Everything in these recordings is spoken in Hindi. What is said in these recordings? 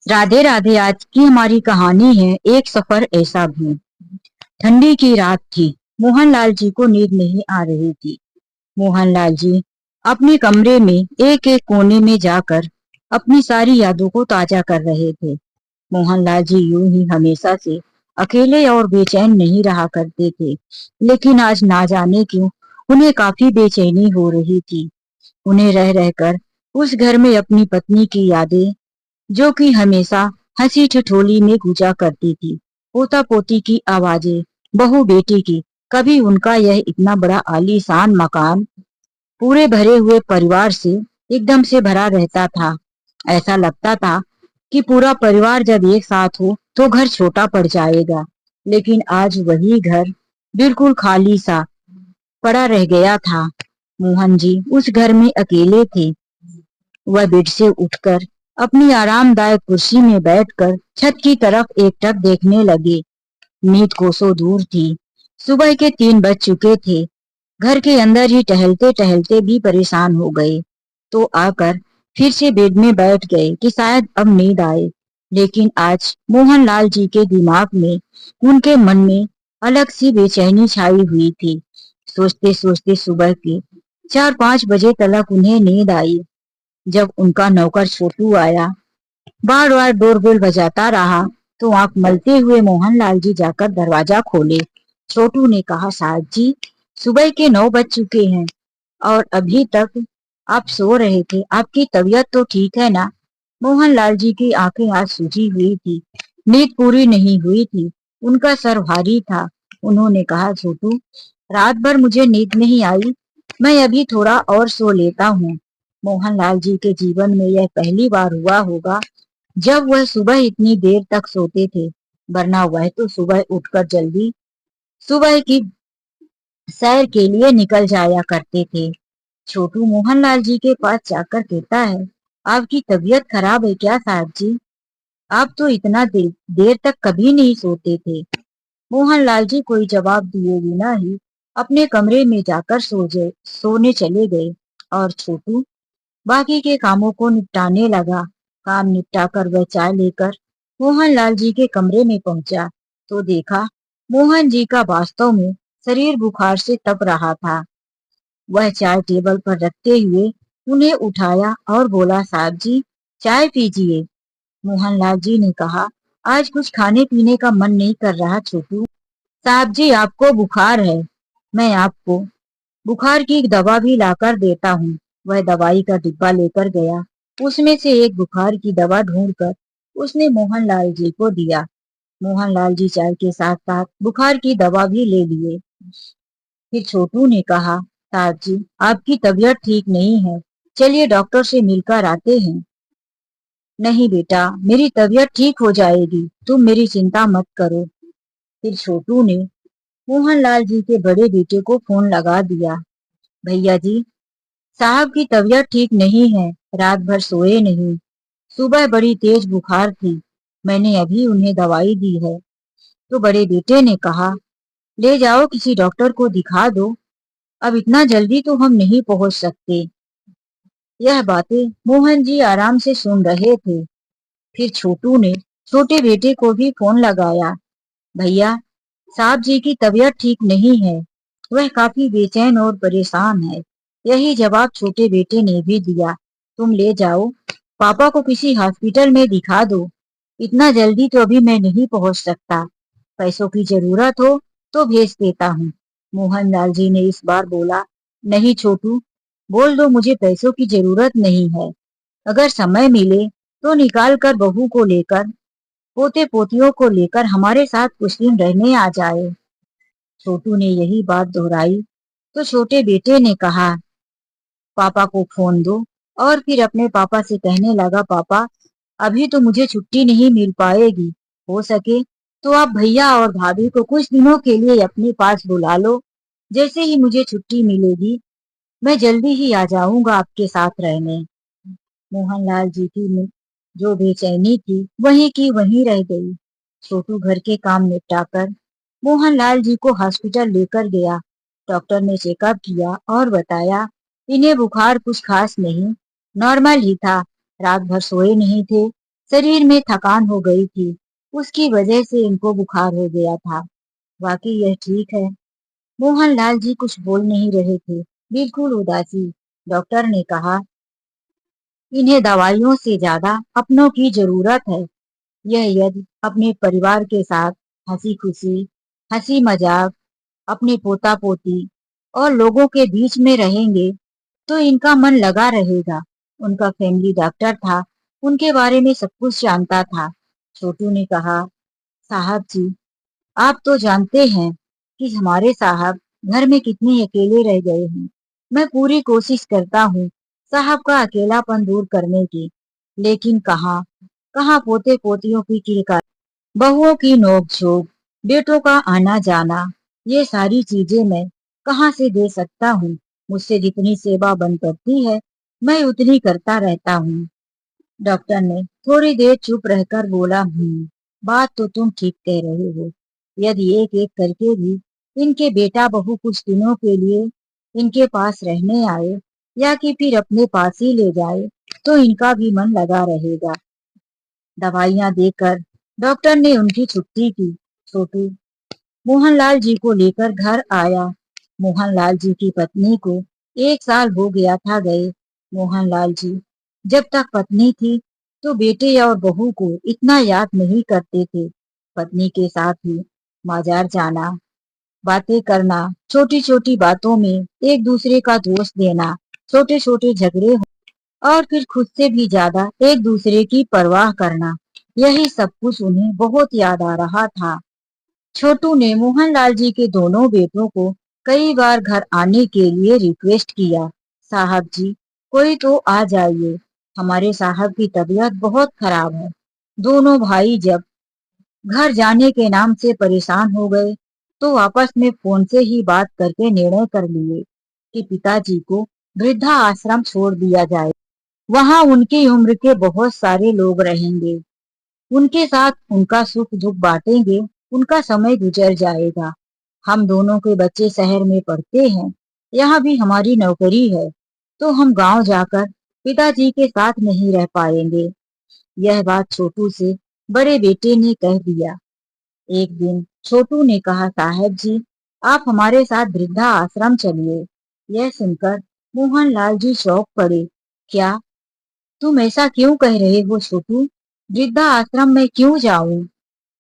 राधे राधे। आज की हमारी कहानी है एक सफर ऐसा भी। ठंडी की रात थी। मोहनलाल जी को नींद नहीं आ रही थी। मोहनलाल जी अपने कमरे में एक एक कोने में जाकर अपनी सारी यादों को ताजा कर रहे थे। मोहनलाल जी यूं ही हमेशा से अकेले और बेचैन नहीं रहा करते थे, लेकिन आज ना जाने क्यों उन्हें काफी बेचैनी हो रही थी। उन्हें रह रहकर उस घर में अपनी पत्नी की यादें, जो कि हमेशा हंसी ठिठोली में गूंजा करती थी, पोता पोती की आवाजें, बहू बेटी की, कभी उनका यह इतना बड़ा आलीशान मकान पूरे भरे हुए परिवार से एकदम से भरा रहता था। ऐसा लगता था कि पूरा परिवार जब एक साथ हो तो घर छोटा पड़ जाएगा। लेकिन आज वही घर बिल्कुल खाली सा पड़ा रह गया था। मोहन जी उस घर में अकेले थे। वह बेड से उठकर अपनी आरामदायक कुर्सी में बैठकर छत की तरफ एकटक देखने लगे। नींद कोसों दूर थी। सुबह के 3 बज चुके थे। घर के अंदर ही टहलते टहलते भी परेशान हो गए, तो आकर फिर से बेड में बैठ गए कि शायद अब नींद आए। लेकिन आज मोहनलाल जी के दिमाग में, उनके मन में अलग सी बेचैनी छाई हुई थी। सोचते सोचते सुबह के 4-5 बजे तक उन्हें नींद आई। जब उनका नौकर छोटू आया, बार बार डोरबेल बजाता रहा, तो आंख मलते हुए मोहनलाल जी जाकर दरवाजा खोले। छोटू ने कहा, साहब जी, सुबह के 9 बज चुके हैं और अभी तक आप सो रहे थे। आपकी तबीयत तो ठीक है ना? मोहनलाल जी की आंखें आज सूजी हुई थी। नींद पूरी नहीं हुई थी। उनका सर भारी था। उन्होंने कहा, छोटू, रात भर मुझे नींद नहीं आई। मैं अभी थोड़ा और सो लेता हूँ। मोहनलाल जी के जीवन में यह पहली बार हुआ होगा जब वह सुबह इतनी देर तक सोते थे, वरना वह तो सुबह उठकर जल्दी सुबह की सैर के लिए निकल जाया करते थे। छोटू मोहनलाल जी के पास जाकर कहता है, आपकी तबीयत खराब है क्या साहब जी? आप तो इतना देर तक कभी नहीं सोते थे। मोहनलाल जी कोई जवाब दिए बिना ही अपने कमरे में जाकर सोने चले गए और छोटू बाकी के कामों को निपटाने लगा। काम निपटाकर वह चाय लेकर मोहनलाल जी के कमरे में पहुंचा, तो देखा मोहन जी का वास्तव में शरीर बुखार से तप रहा था। वह चाय टेबल पर रखते हुए उन्हें उठाया और बोला, साहब जी, चाय पीजिए। मोहनलाल जी ने कहा, आज कुछ खाने पीने का मन नहीं कर रहा छोटू। साहब जी, आपको बुखार है। मैं आपको बुखार की एक दवा भी लाकर देता हूँ। वह दवाई का डिब्बा लेकर गया। उसमें से एक बुखार की दवा ढूंढकर उसने मोहनलाल जी को दिया। मोहनलाल जी चाय के साथ साथ बुखार की दवा भी ले लिए। फिर छोटू ने कहा, साहब जी, आपकी तबीयत ठीक नहीं है। चलिए डॉक्टर से मिलकर आते हैं। नहीं बेटा, मेरी तबीयत ठीक हो जाएगी, तुम मेरी चिंता मत करो। फिर छोटू ने मोहनलाल जी के बड़े बेटे को फोन लगा दिया। भैया जी, साहब की तबीयत ठीक नहीं है, रात भर सोए नहीं। सुबह बड़ी तेज बुखार थी। मैंने अभी उन्हें दवाई दी है। तो बड़े बेटे ने कहा, ले जाओ किसी डॉक्टर को दिखा दो। अब इतना जल्दी तो हम नहीं पहुंच सकते। यह बातें मोहन जी आराम से सुन रहे थे। फिर छोटू ने छोटे बेटे को भी फोन लगाया। भैया, साहब जी की तबीयत ठीक नहीं है। वह काफी बेचैन और परेशान है। यही जवाब छोटे बेटे ने भी दिया। तुम ले जाओ, पापा को किसी हॉस्पिटल में दिखा दो। इतना जल्दी तो अभी मैं नहीं पहुंच सकता। पैसों की जरूरत हो तो भेज देता हूँ। मोहनलाल जी ने इस बार बोला, नहीं छोटू, बोल दो मुझे पैसों की जरूरत नहीं है। अगर समय मिले तो निकाल कर बहू को लेकर, पोते पोतियों को लेकर हमारे साथ कुछ दिन रहने आ जाए। छोटू ने यही बात दोहराई तो छोटे बेटे ने कहा, पापा को फोन दो। और फिर अपने पापा से कहने लगा, पापा, अभी तो मुझे छुट्टी नहीं मिल पाएगी। हो सके तो आप भैया और भाभी को कुछ दिनों के लिए अपने पास बुला लो। जैसे ही मुझे छुट्टी मिलेगी मैं जल्दी ही आ जाऊंगा आपके साथ रहने। मोहनलाल जी की जो बेचैनी थी वहीं की वहीं रह गई। छोटू घर के काम निपटाकर मोहनलाल जी को हॉस्पिटल लेकर गया। डॉक्टर ने चेकअप किया और बताया, इन्हें बुखार कुछ खास नहीं, नॉर्मल ही था। रात भर सोए नहीं थे, शरीर में थकान हो गई थी, उसकी वजह से इनको बुखार हो गया था। वाकई यह ठीक है। मोहनलाल जी कुछ बोल नहीं रहे थे, बिल्कुल उदासी। डॉक्टर ने कहा, इन्हें दवाइयों से ज्यादा अपनों की जरूरत है। यह यदि अपने परिवार के साथ हंसी खुशी, हंसी मजाक, अपने पोता पोती और लोगों के बीच में रहेंगे तो इनका मन लगा रहेगा। उनका फैमिली डॉक्टर था, उनके बारे में सब कुछ जानता था। छोटू ने कहा, साहब जी, आप तो जानते हैं कि हमारे साहब घर में कितने अकेले रह गए हैं। मैं पूरी कोशिश करता हूँ साहब का अकेलापन दूर करने की, लेकिन कहाँ कहाँ पोते पोतियों की किलकार, बहुओं की नोक झोंक, बेटों का आना जाना, ये सारी चीजें मैं कहाँ से दे सकता हूँ। मुझसे जितनी सेवा बन पड़ती है मैं उतनी करता रहता हूँ। डॉक्टर ने थोड़ी देर चुप रहकर बोला, बात तो तुम ठीक कह रहे हो। यदि एक एक करके भी इनके बेटा बहू कुछ दिनों के लिए इनके पास रहने आए या कि फिर अपने पास ही ले जाए तो इनका भी मन लगा रहेगा। दवाइयां देकर डॉक्टर ने उनकी छुट्टी की। छोटू मोहनलाल जी को लेकर घर आया। मोहनलाल जी की पत्नी को 1 साल हो गया था गए। मोहनलाल जी जब तक पत्नी थी तो बेटे और बहू को इतना याद नहीं करते थे। पत्नी के साथ ही बाजार जाना, बातें करना, छोटी छोटी बातों में एक दूसरे का दोष देना, छोटे छोटे झगड़े और फिर खुद से भी ज्यादा एक दूसरे की परवाह करना, यही सब कुछ उन्हें बहुत याद आ रहा था। छोटू ने मोहनलाल जी के दोनों बेटों को कई बार घर आने के लिए रिक्वेस्ट किया, साहब जी कोई तो आ जाइए, हमारे साहब की तबीयत बहुत खराब है। दोनों भाई जब घर जाने के नाम से परेशान हो गए तो आपस में फोन से ही बात करके निर्णय कर लिए कि पिताजी को वृद्धा आश्रम छोड़ दिया जाए। वहां उनकी उम्र के बहुत सारे लोग रहेंगे, उनके साथ उनका सुख दुख बांटेंगे, उनका समय गुजर जाएगा। हम दोनों के बच्चे शहर में पढ़ते हैं, यहाँ भी हमारी नौकरी है, तो हम गांव जाकर पिताजी के साथ नहीं रह पाएंगे। यह बात छोटू से बड़े बेटे ने कह दिया। एक दिन छोटू ने कहा, साहब जी आप हमारे साथ वृद्धा आश्रम चलिए। यह सुनकर मोहनलाल जी चौंक पड़े। क्या, तुम ऐसा क्यों कह रहे हो छोटू? वृद्धा आश्रम में क्यों जाऊं?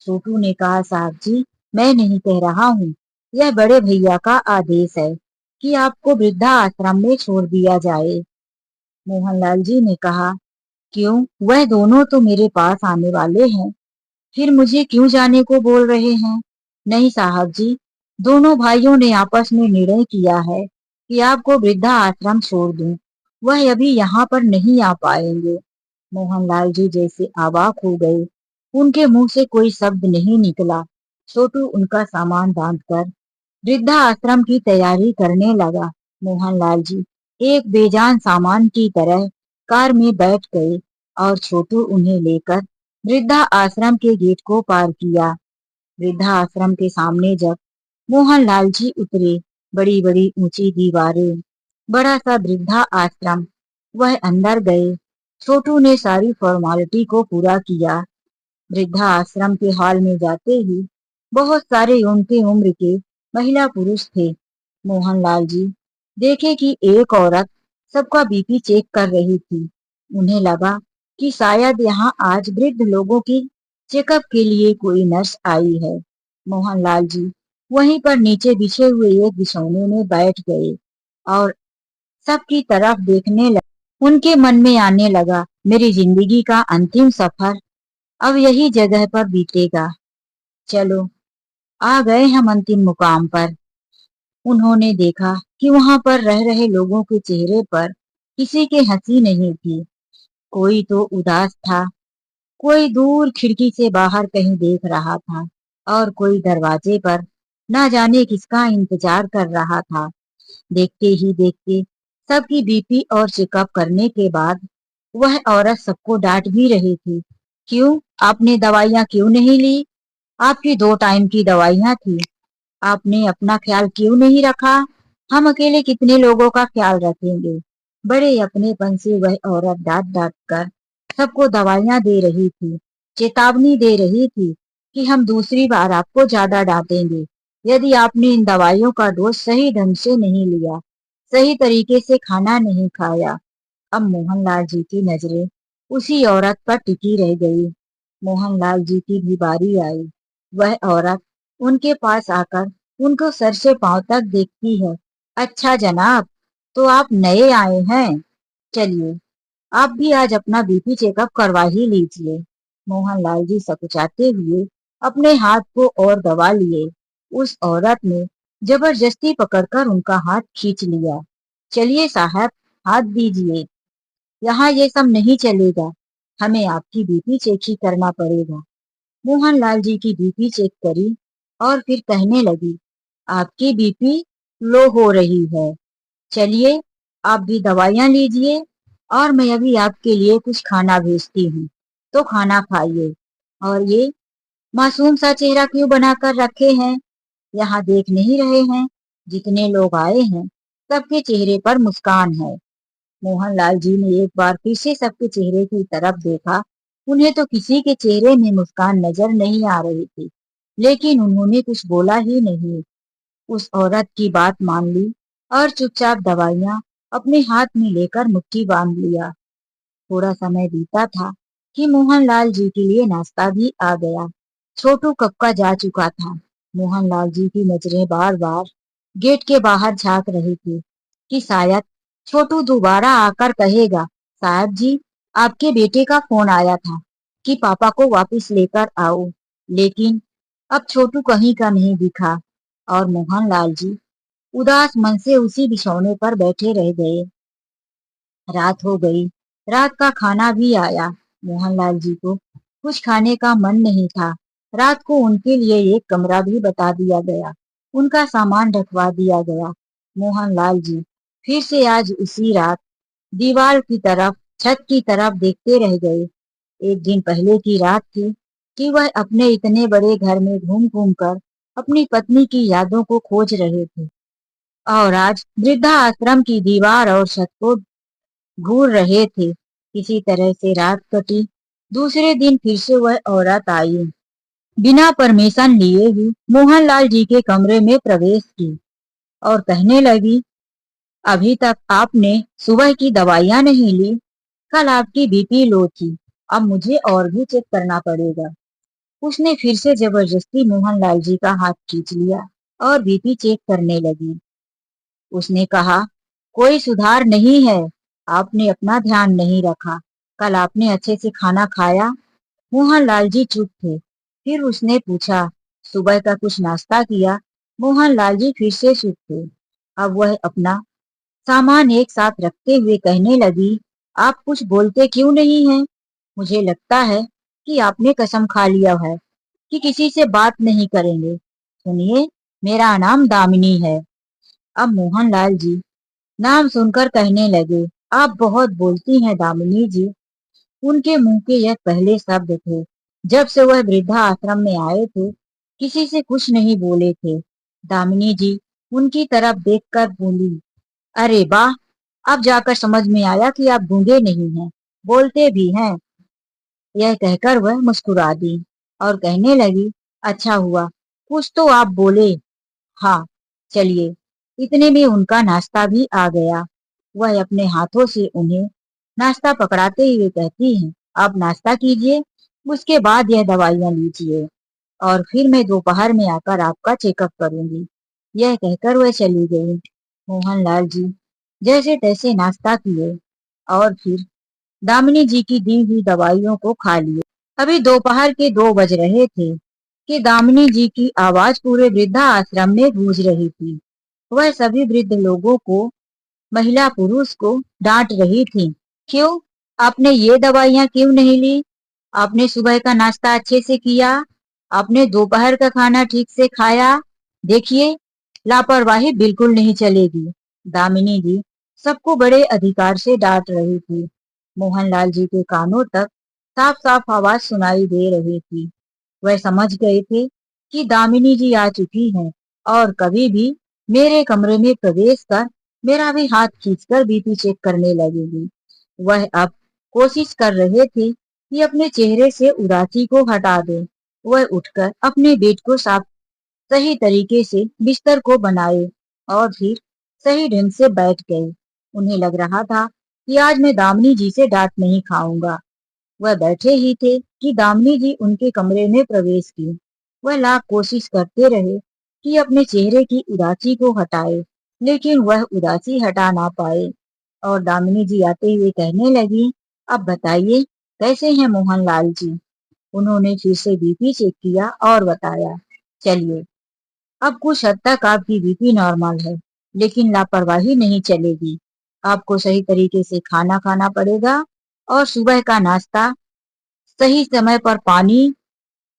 छोटू ने कहा, साहब जी मैं नहीं कह रहा हूँ, यह बड़े भैया का आदेश है कि आपको वृद्धा आश्रम में छोड़ दिया जाए। मोहनलाल जी ने कहा, क्यों, वह दोनों तो मेरे पास आने वाले हैं, फिर मुझे क्यों जाने को बोल रहे हैं? नहीं साहब जी, दोनों भाइयों ने आपस में निर्णय किया है कि आपको वृद्धा आश्रम छोड़ दूं। वह अभी यहाँ पर नहीं आ पाएंगे। मोहनलाल जी जैसे अवाक हो गए, उनके मुंह से कोई शब्द नहीं निकला। छोटू उनका सामान बांधकर वृद्धा आश्रम की तैयारी करने लगा। मोहनलाल जी एक बेजान सामान की तरह कार में बैठ गए और छोटू उन्हें लेकर वृद्धा आश्रम के गेट को पार किया। वृद्धा आश्रम के सामने जब मोहनलाल जी उतरे, बड़ी बड़ी ऊंची दीवारें, बड़ा सा वृद्धा आश्रम, वह अंदर गए। छोटू ने सारी फॉर्मालिटी को पूरा किया। वृद्धा आश्रम के हॉल में जाते ही बहुत सारे उनके उम्र के महिला पुरुष थे। मोहनलाल जी देखे कि एक औरत सबका बीपी चेक कर रही थी। उन्हें लगा कि शायद यहाँ आज वृद्ध लोगों की चेकअप के लिए कोई नर्स आई है। मोहनलाल जी वहीं पर नीचे बिछे हुए एक बिछौने में बैठ गए और सबकी तरफ देखने लगे। उनके मन में आने लगा, मेरी जिंदगी का अंतिम सफर अब यही जगह पर बीतेगा। चलो आ गए हम अंतिम मुकाम पर। उन्होंने देखा कि वहां पर रह रहे लोगों के चेहरे पर किसी के हंसी नहीं थी। कोई तो उदास था, कोई दूर खिड़की से बाहर कहीं देख रहा था और कोई दरवाजे पर ना जाने किसका इंतजार कर रहा था। देखते ही देखते सबकी बीपी और चेकअप करने के बाद वह औरत सबको डांट भी रही थी। क्यों, आपने दवाइयां क्यों नहीं ली? आपकी 2 टाइम की दवाइयां थी, आपने अपना ख्याल क्यों नहीं रखा? हम अकेले कितने लोगों का ख्याल रखेंगे? बड़े अपनेपन से वह औरत डांट डांट कर सबको दवाइयां दे रही थी, चेतावनी दे रही थी कि हम दूसरी बार आपको ज्यादा डांटेंगे यदि आपने इन दवाइयों का डोज सही ढंग से नहीं लिया, सही तरीके से खाना नहीं खाया। अब मोहनलाल जी की नजरें उसी औरत पर टिकी रह गई। मोहनलाल जी की भी बारी आई। वह औरत उनके पास आकर उनको सर से पांव तक देखती है। अच्छा जनाब, तो आप नए आए हैं, चलिए आप भी आज अपना बीपी चेकअप करवा ही लीजिए। मोहनलाल जी सकुचाते हुए अपने हाथ को और दबा लिए। उस औरत ने जबरदस्ती पकड़कर उनका हाथ खींच लिया। चलिए साहब, हाथ दीजिए, यहाँ ये सब नहीं चलेगा, हमें आपकी बीपी चेक ही करना पड़ेगा। मोहनलाल जी की बीपी चेक करी और फिर कहने लगी, आपकी बीपी लो हो रही है, चलिए आप भी दवाइयां लीजिए और मैं अभी आपके लिए कुछ खाना भेजती हूँ, तो खाना खाइए। और ये मासूम सा चेहरा क्यों बनाकर रखे हैं, यहाँ देख नहीं रहे हैं जितने लोग आए हैं सबके चेहरे पर मुस्कान है। मोहनलाल जी ने एक बार फिर से सबके चेहरे की तरफ देखा। उन्हें तो किसी के चेहरे में मुस्कान नजर नहीं आ रही थी, लेकिन उन्होंने कुछ बोला ही नहीं। उस औरत की बात मान ली और चुपचाप दवाइयां अपने हाथ में लेकर मुट्ठी बांध लिया। थोड़ा समय बीता था कि मोहनलाल जी के लिए नाश्ता भी आ गया। छोटू कब का जा चुका था। मोहनलाल जी की नजरें बार बार गेट के बाहर झांक रही थी कि शायद छोटू दोबारा आकर कहेगा, साहब जी, आपके बेटे का फोन आया था कि पापा को वापस लेकर आओ। लेकिन अब छोटू कहीं का नहीं दिखा और मोहनलाल जी उदास मन से उसी बिछौने पर बैठे रह गए। रात हो गई, रात का खाना भी आया। मोहनलाल जी को कुछ खाने का मन नहीं था। रात को उनके लिए एक कमरा भी बता दिया गया, उनका सामान रखवा दिया गया। मोहनलाल जी फिर से आज उसी रात दीवार की तरफ, छत की तरफ देखते रह गए। एक दिन पहले की रात थी कि वह अपने इतने बड़े घर में घूम घूम कर अपनी पत्नी की यादों को खोज रहे थे और आज वृद्धा आश्रम की दीवार और छत को घूर रहे थे। किसी तरह से रात कटी। दूसरे दिन फिर से वह औरत आई, बिना परमिशन लिए ही मोहनलाल जी के कमरे में प्रवेश की और कहने लगी, अभी तक आपने सुबह की दवाइयां नहीं ली। कल आपकी बीपी लो थी, अब मुझे और भी चेक करना पड़ेगा। उसने फिर से जबरदस्ती मोहनलाल जी का हाथ खींच लिया और बीपी चेक करने लगी। उसने कहा, कोई सुधार नहीं है, आपने अपना ध्यान नहीं रखा। कल आपने अच्छे से खाना खाया? मोहनलाल जी चुप थे। फिर उसने पूछा, सुबह का कुछ नाश्ता किया? मोहनलाल जी फिर से चुप थे। अब वह अपना सामान एक साथ रखते हुए कहने लगी, आप कुछ बोलते क्यों नहीं हैं? मुझे लगता है कि आपने कसम खा लिया है कि किसी से बात नहीं करेंगे। सुनिए, मेरा नाम दामिनी है। अब मोहनलाल जी नाम सुनकर कहने लगे, आप बहुत बोलती हैं दामिनी जी। उनके मुंह के यह पहले शब्द थे। जब से वह वृद्धा आश्रम में आए थे, किसी से कुछ नहीं बोले थे। दामिनी जी उनकी तरफ देखकर बोली, अरे वाह, अब जाकर समझ में आया कि आप गूंगे नहीं हैं, बोलते भी हैं। यह कहकर वह मुस्कुरा दी और कहने लगी, अच्छा हुआ कुछ तो आप बोले। हाँ, चलिए। इतने में उनका नाश्ता भी आ गया। वह अपने हाथों से उन्हें नाश्ता पकड़ाते हुए कहती हैं, आप नाश्ता कीजिए, उसके बाद यह दवाइयां लीजिए और फिर मैं दोपहर में आकर आपका चेकअप करूंगी। यह कहकर वह चली गई। मोहनलाल जी जैसे तैसे नाश्ता किए और फिर दामिनी जी की दी हुई दवाइयों को खा लिए। अभी दोपहर के 2 बज रहे थे कि दामिनी जी की आवाज पूरे वृद्धा आश्रम में गूंज रही थी। वह सभी वृद्ध लोगों को, महिला पुरुष को डांट रही थी। क्यों? आपने ये दवाइयां क्यों नहीं ली? आपने सुबह का नाश्ता अच्छे से किया? आपने दोपहर का खाना ठीक से खाया? देखिए, लापरवाही बिल्कुल नहीं चलेगी। दामिनी जी सबको बड़े अधिकार से डांट रही थी। मोहनलाल जी के कानों तक साफ साफ आवाज सुनाई दे रही थी। वह समझ गए थे कि दामिनी जी आ चुकी हैं और कभी भी मेरे कमरे में प्रवेश कर मेरा भी हाथ खींचकर बीपी चेक करने लगेगी। वह अब कोशिश कर रहे थे कि अपने चेहरे से उदासी को हटा दें। वह उठकर अपने बेड को साफ सही तरीके से बिस्तर को बनाए और फिर सही ढंग से बैठ गए। उन्हें लग रहा था कि आज मैं दामिनी जी से डांट नहीं खाऊंगा। वह बैठे ही थे कि दामिनी जी उनके कमरे में प्रवेश की। वह लाख कोशिश करते रहे कि अपने चेहरे की उदासी को हटाए, लेकिन वह उदासी हटा ना पाए। और दामिनी जी आते हुए कहने लगी, अब बताइए कैसे हैं मोहनलाल जी। उन्होंने फिर से बीपी चेक किया और बताया, चलिए अब कुछ हद तक आपकी बीपी नॉर्मल है, लेकिन लापरवाही नहीं चलेगी। आपको सही तरीके से खाना खाना पड़ेगा और सुबह का नाश्ता सही समय पर पानी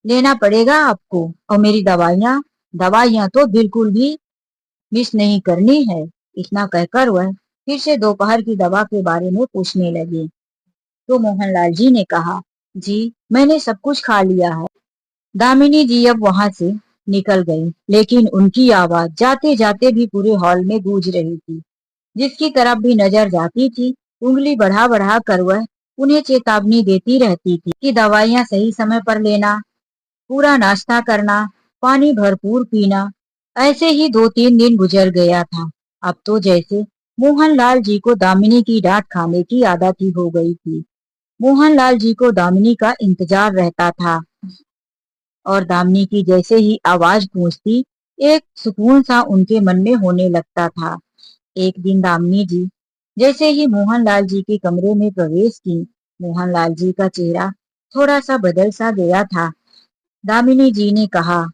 लेना पड़ेगा आपको। और मेरी दवाइयाँ तो बिल्कुल भी मिस नहीं करनी है। इतना कहकर वह फिर से दोपहर की दवा के बारे में पूछने लगी। तो मोहनलाल जी ने कहा, जी मैंने सब कुछ खा लिया है। दामिनी जी अब वहां से निकल गई, लेकिन उनकी आवाज जाते जाते भी पूरे हॉल में गूंज रही थी। जिसकी तरफ भी नजर जाती थी, उंगली बढ़ा बढ़ा कर वह उन्हें चेतावनी देती रहती थी कि दवाइयाँ सही समय पर लेना, पूरा नाश्ता करना, पानी भरपूर पीना। ऐसे ही 2-3 दिन गुजर गया था। अब तो जैसे मोहनलाल जी को दामिनी की डांट खाने की आदत ही हो गई थी। मोहनलाल जी को दामिनी का इंतजार रहता था और दामिनी की जैसे ही आवाज गूंजती, एक सुकून सा उनके मन में होने लगता था। एक दिन दामिनी जी जैसे ही मोहनलाल जी के कमरे में प्रवेश की, मोहनलाल जी का चेहरा थोड़ा सा बदल सा गया था। दामिनी जी ने कहा,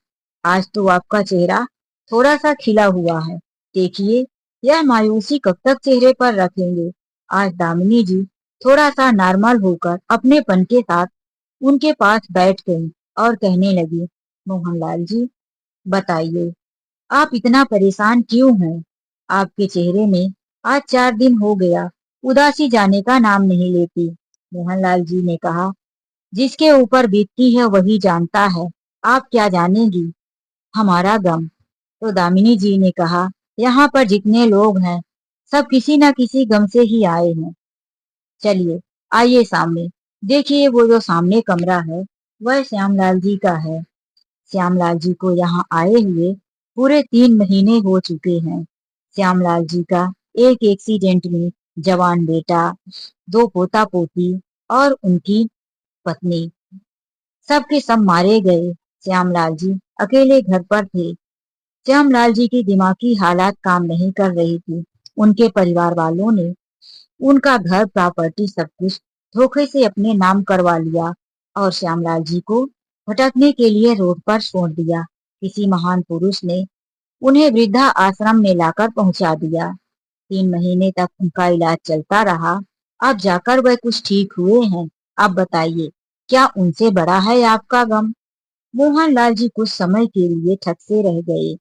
आज तो आपका चेहरा थोड़ा सा खिला हुआ है। देखिए यह मायूसी कब तक चेहरे पर रखेंगे। आज दामिनी जी थोड़ा सा नॉर्मल होकर अपनेपन के साथ उनके पास बैठ गई और कहने लगी, मोहनलाल जी बताइए आप इतना परेशान क्यों हैं? आपके चेहरे में आज 4 दिन हो गया उदासी जाने का नाम नहीं लेती। मोहनलाल जी ने कहा, जिसके ऊपर बीतती है वही जानता है, आप क्या जानेंगी हमारा गम। तो दामिनी जी ने कहा, यहाँ पर जितने लोग हैं सब किसी न किसी गम से ही आए हैं। चलिए आइए सामने, देखिए वो जो सामने कमरा है वह श्यामलाल जी का है। श्यामलाल जी को यहाँ आए हुए पूरे 3 महीने हो चुके हैं। श्यामलाल जी का एक एक्सीडेंट में जवान बेटा, 2 पोता पोती और उनकी पत्नी सब के सब मारे गए। श्यामलाल जी अकेले घर पर थे। श्यामलाल जी की दिमागी हालात काम नहीं कर रही थी। उनके परिवार वालों ने उनका घर प्रॉपर्टी सब कुछ धोखे से अपने नाम करवा लिया और श्यामलाल जी को भटकने के लिए रोड पर छोड़ दिया। किसी महान पुरुष ने उन्हें वृद्धा आश्रम में लाकर पहुंचा दिया। 3 महीने तक उनका इलाज चलता रहा। अब जाकर वह कुछ ठीक हुए हैं। अब बताइए क्या उनसे बड़ा है आपका गम? मोहनलाल जी कुछ समय के लिए थक से रह गए।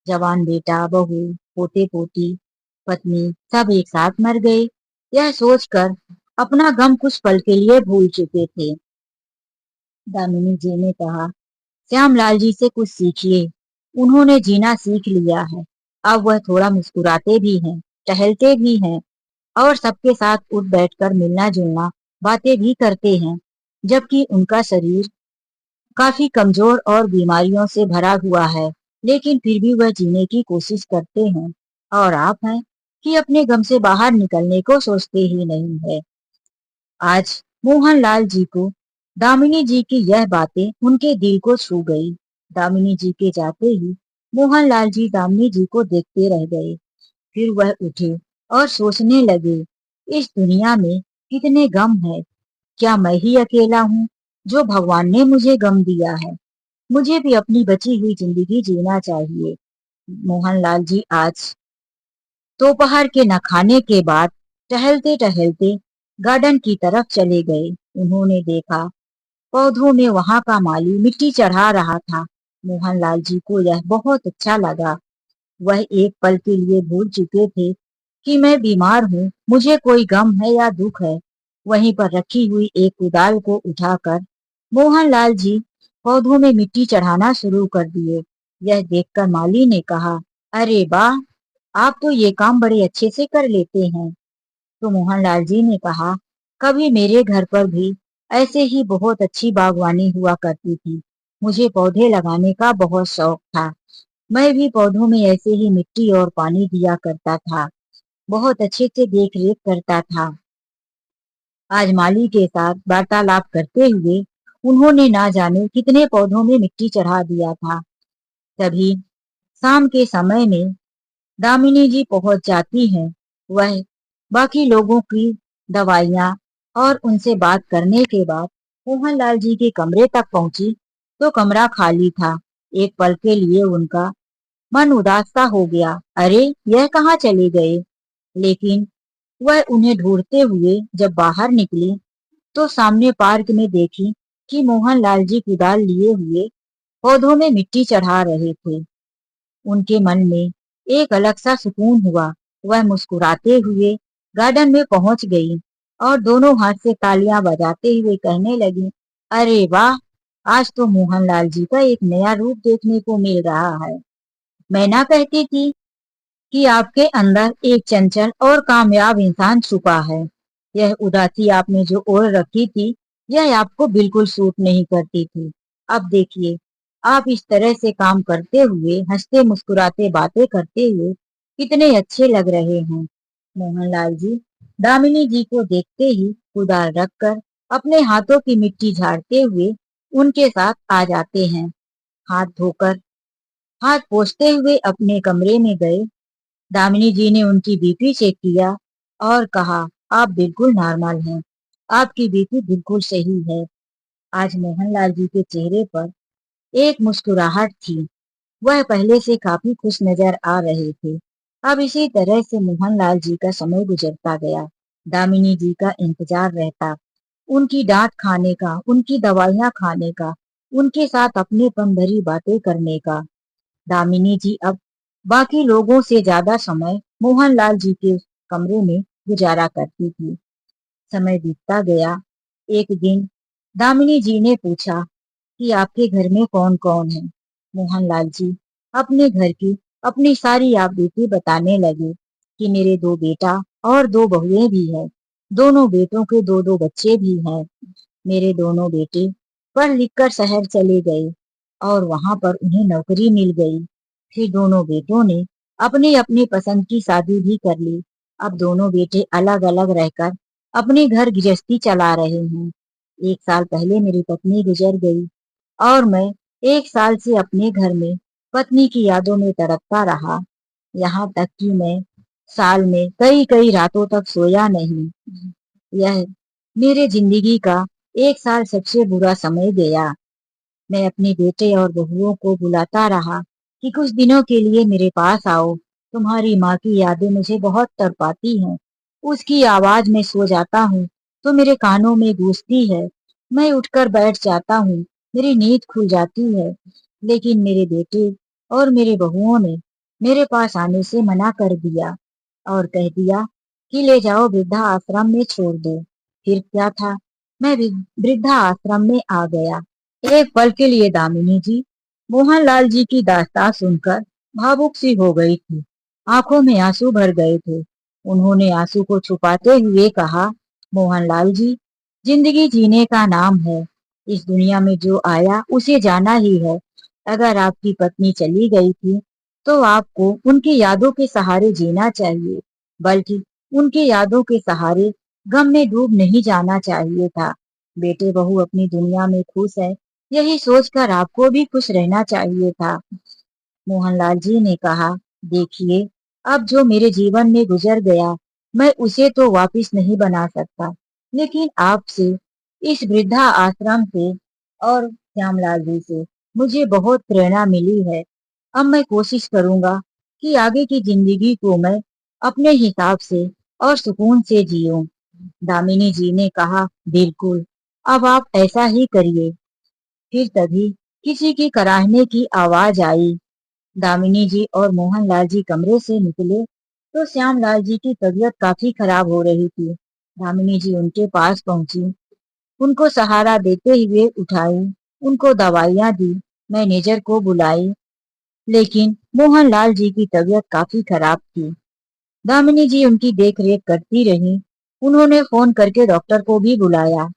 जवान बेटा, बहू, पोते पोती, पत्नी सब एक साथ मर गए। यह सोचकर अपना गम कुछ पल के लिए भूल चुके थे। दामिनी जी ने कहा, श्यामलाल जी से कुछ सीखिए। उन्होंने जीना सीख लिया है। अब वह थोड़ा मुस्कुराते भी हैं, टहलते भी हैं और सबके साथ उठ बैठकर मिलना जुलना बातें भी करते हैं। जबकि उनका शरीर काफी कमजोर और बीमारियों से भरा हुआ है, लेकिन फिर भी वह जीने की कोशिश करते हैं। और आप हैं कि अपने गम से बाहर निकलने को सोचते ही नहीं है। आज मोहनलाल जी को दामिनी जी की यह बातें उनके दिल को छू गई। दामिनी जी के जाते ही मोहनलाल जी दामिनी जी को देखते रह गए। फिर वह उठे और सोचने लगे, इस दुनिया में कितने गम है। क्या मैं ही अकेला हूँ जो भगवान ने मुझे गम दिया है? मुझे भी अपनी बची हुई जिंदगी जीना चाहिए। मोहनलाल जी आज दोपहर के न खाने के बाद टहलते टहलते गार्डन की तरफ चले गए। उन्होंने देखा पौधों में वहां का माली मिट्टी चढ़ा रहा था। मोहनलाल जी को यह बहुत अच्छा लगा। वह एक पल के लिए भूल चुके थे कि मैं बीमार हूँ, मुझे कोई गम है या दुख है। वहीं पर रखी हुई एक कुदाल को उठाकर मोहनलाल जी पौधों में मिट्टी चढ़ाना शुरू कर दिए। यह देखकर माली ने कहा, अरे वाह, आप तो ये काम बड़े अच्छे से कर लेते हैं। तो मोहनलाल जी ने कहा, कभी मेरे घर पर भी ऐसे ही बहुत अच्छी बागवानी हुआ करती थी। मुझे पौधे लगाने का बहुत शौक था। मैं भी पौधों में ऐसे ही मिट्टी और पानी दिया करता था। बहुत अच्छे से देख रेख करता था। आज माली के साथ वार्तालाप करते हुए उन्होंने ना जाने कितने पौधों में मिट्टी चढ़ा दिया था। तभी शाम के समय में दामिनी जी पहुंच जाती हैं। वह बाकी लोगों की दवाइयाँ और उनसे बात करने के बाद मोहनलाल जी के कमरे तक पहुंची तो कमरा खाली था। एक पल के लिए उनका मन उदास सा हो गया। अरे, यह कहाँ चले गए? लेकिन वह उन्हें ढूंढते हुए जब बाहर निकली तो सामने पार्क में देखी कि मोहनलाल जी कुदाल लिए हुए पौधों में मिट्टी चढ़ा रहे थे। उनके मन में एक अलग सा सुकून हुआ। वह मुस्कुराते हुए गार्डन में पहुंच गई और दोनों हाथ से तालियां बजाते हुए कहने लगी, अरे वाह, आज तो मोहनलाल जी का एक नया रूप देखने को मिल रहा है। मैं ना कहती थी कि आपके अंदर एक चंचल और कामयाब इंसान छुपा है। यह उदासी आपने जो ओढ़ रखी थी, यह आपको बिल्कुल सूट नहीं करती थी। अब देखिए, आप इस तरह से काम करते हुए, हंसते मुस्कुराते बातें करते हुए कितने अच्छे लग रहे हैं। मोहनलाल जी दामिनी जी को देखते ही कुदाल रखकर अपने हाथों की मिट्टी झाड़ते हुए उनके साथ आ जाते हैं। हाथ धोकर हाथ पोंछते हुए अपने कमरे में गए। दामिनी जी ने उनकी बीपी चेक किया और कहा, आप बिल्कुल नॉर्मल हैं। आपकी बीपी बिल्कुल सही है। आज मोहनलाल जी के चेहरे पर एक मुस्कुराहट थी। वह पहले से काफी खुश नजर आ रहे थे। अब इसी तरह से मोहनलाल जी का समय गुजरता गया। दामिनी जी का इंतजार रहता, उनकी डांट खाने का, उनकी दवाइयां खाने का, उनके साथ अपनेपन भरी बातें करने का। दामिनी जी अब बाकी लोगों से ज्यादा समय मोहनलाल जी के कमरे में गुजारा करती थी। समय बीतता गया। एक दिन दामिनी जी ने पूछा कि आपके घर में कौन कौन है? मोहनलाल जी अपने घर की अपनी सारी आप बीती बताने लगे कि मेरे दो बेटा और दो बहुएं भी हैं। दोनों बेटों के दो दो बच्चे भी हैं। मेरे दोनों बेटे पढ़ लिख कर शहर चले गए और वहां पर उन्हें नौकरी मिल गई। फिर दोनों बेटों ने अपनी अपनी पसंद की शादी भी कर ली। अब दोनों बेटे अलग अलग रहकर अपने घर गृहस्थी चला रहे हैं। एक साल पहले मेरी पत्नी गुजर गई और मैं एक साल से अपने घर में पत्नी की यादों में तड़पता रहा। यहाँ तक कि मैं साल में कई कई रातों तक सोया नहीं। यह मेरे जिंदगी का एक साल सबसे बुरा समय गया। मैं अपने बेटे और बहुओं को बुलाता रहा कि कुछ दिनों के लिए मेरे पास आओ। तुम्हारी माँ की यादें मुझे बहुत तड़पाती हैं। उसकी आवाज में सो जाता हूँ तो मेरे कानों में गूंजती है। मैं उठकर बैठ जाता हूँ, मेरी नींद खुल जाती है। लेकिन मेरे बेटे और मेरे बहुओं ने मेरे पास आने से मना कर दिया और कह दिया कि ले जाओ वृद्धा आश्रम में छोड़ दो। फिर क्या था, मैं वृद्धा आश्रम में आ गया। एक पल के लिए दामिनी जी मोहनलाल जी की दास्तान सुनकर भावुक सी हो गई थी। आंखों में आंसू भर गए थे। उन्होंने आंसू को छुपाते हुए कहा, मोहनलाल जी, जिंदगी जीने का नाम है। इस दुनिया में जो आया उसे जाना ही है। अगर आपकी पत्नी चली गई थी तो आपको उनकी यादों के सहारे जीना चाहिए, बल्कि उनकी यादों के सहारे गम में डूब नहीं जाना चाहिए था। बेटे बहू अपनी दुनिया में खुश है, यही सोचकर आपको भी खुश रहना चाहिए था। मोहनलाल जी ने कहा, देखिए, अब जो मेरे जीवन में गुजर गया मैं उसे तो वापिस नहीं बना सकता, लेकिन आपसे, इस वृद्धा आश्रम से और श्यामलाल जी से मुझे बहुत प्रेरणा मिली है। अब मैं कोशिश करूंगा कि आगे की जिंदगी को मैं अपने हिसाब से और सुकून से जीऊं। दामिनी जी ने कहा, बिल्कुल, अब आप ऐसा ही करिए। फिर तभी किसी की कराहने की आवाज आई। दामिनी जी और मोहनलाल जी कमरे से निकले तो श्यामलाल जी की तबीयत काफी खराब हो रही थी। दामिनी जी उनके पास पहुंची, उनको सहारा देते हुए उठाई, उनको दवाइयां दी, मैनेजर को बुलाई। लेकिन मोहनलाल जी की तबीयत काफी खराब थी। दामिनी जी उनकी देख रेख करती रही। उन्होंने फोन करके डॉक्टर को भी बुलाया।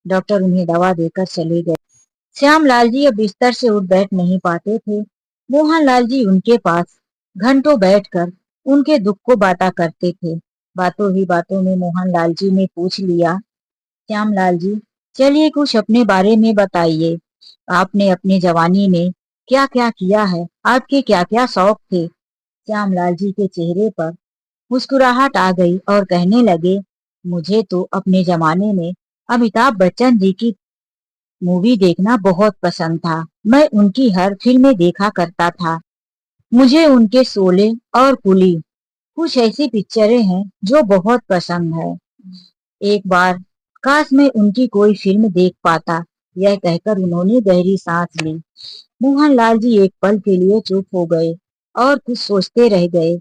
डॉक्टर उन्हें दवा देकर चले गए। श्यामलाल जी अब बिस्तर से उठ बैठ नहीं पाते थे। मोहनलाल जी उनके पास घंटों बैठकर उनके दुख को बांटा करते थे। बातों ही बातों में मोहनलाल जी ने पूछ लिया, श्यामलाल जी, चलिए कुछ अपने बारे में बताइए। आपने अपनी जवानी में क्या क्या किया है, आपके क्या क्या शौक थे। श्यामलाल जी के चेहरे पर मुस्कुराहट आ गई और कहने लगे, मुझे तो अपने जमाने में अमिताभ बच्चन जी की मूवी देखना बहुत पसंद था। मैं उनकी हर फिल्में देखा करता था। मुझे उनके शोले और कुली कुछ ऐसी पिक्चरें हैं जो बहुत पसंद है। एक बार काश मैं उनकी कोई फिल्म देख पाता। यह कहकर उन्होंने गहरी सांस ली। मोहनलाल जी एक पल के लिए चुप हो गए और कुछ सोचते रह गए।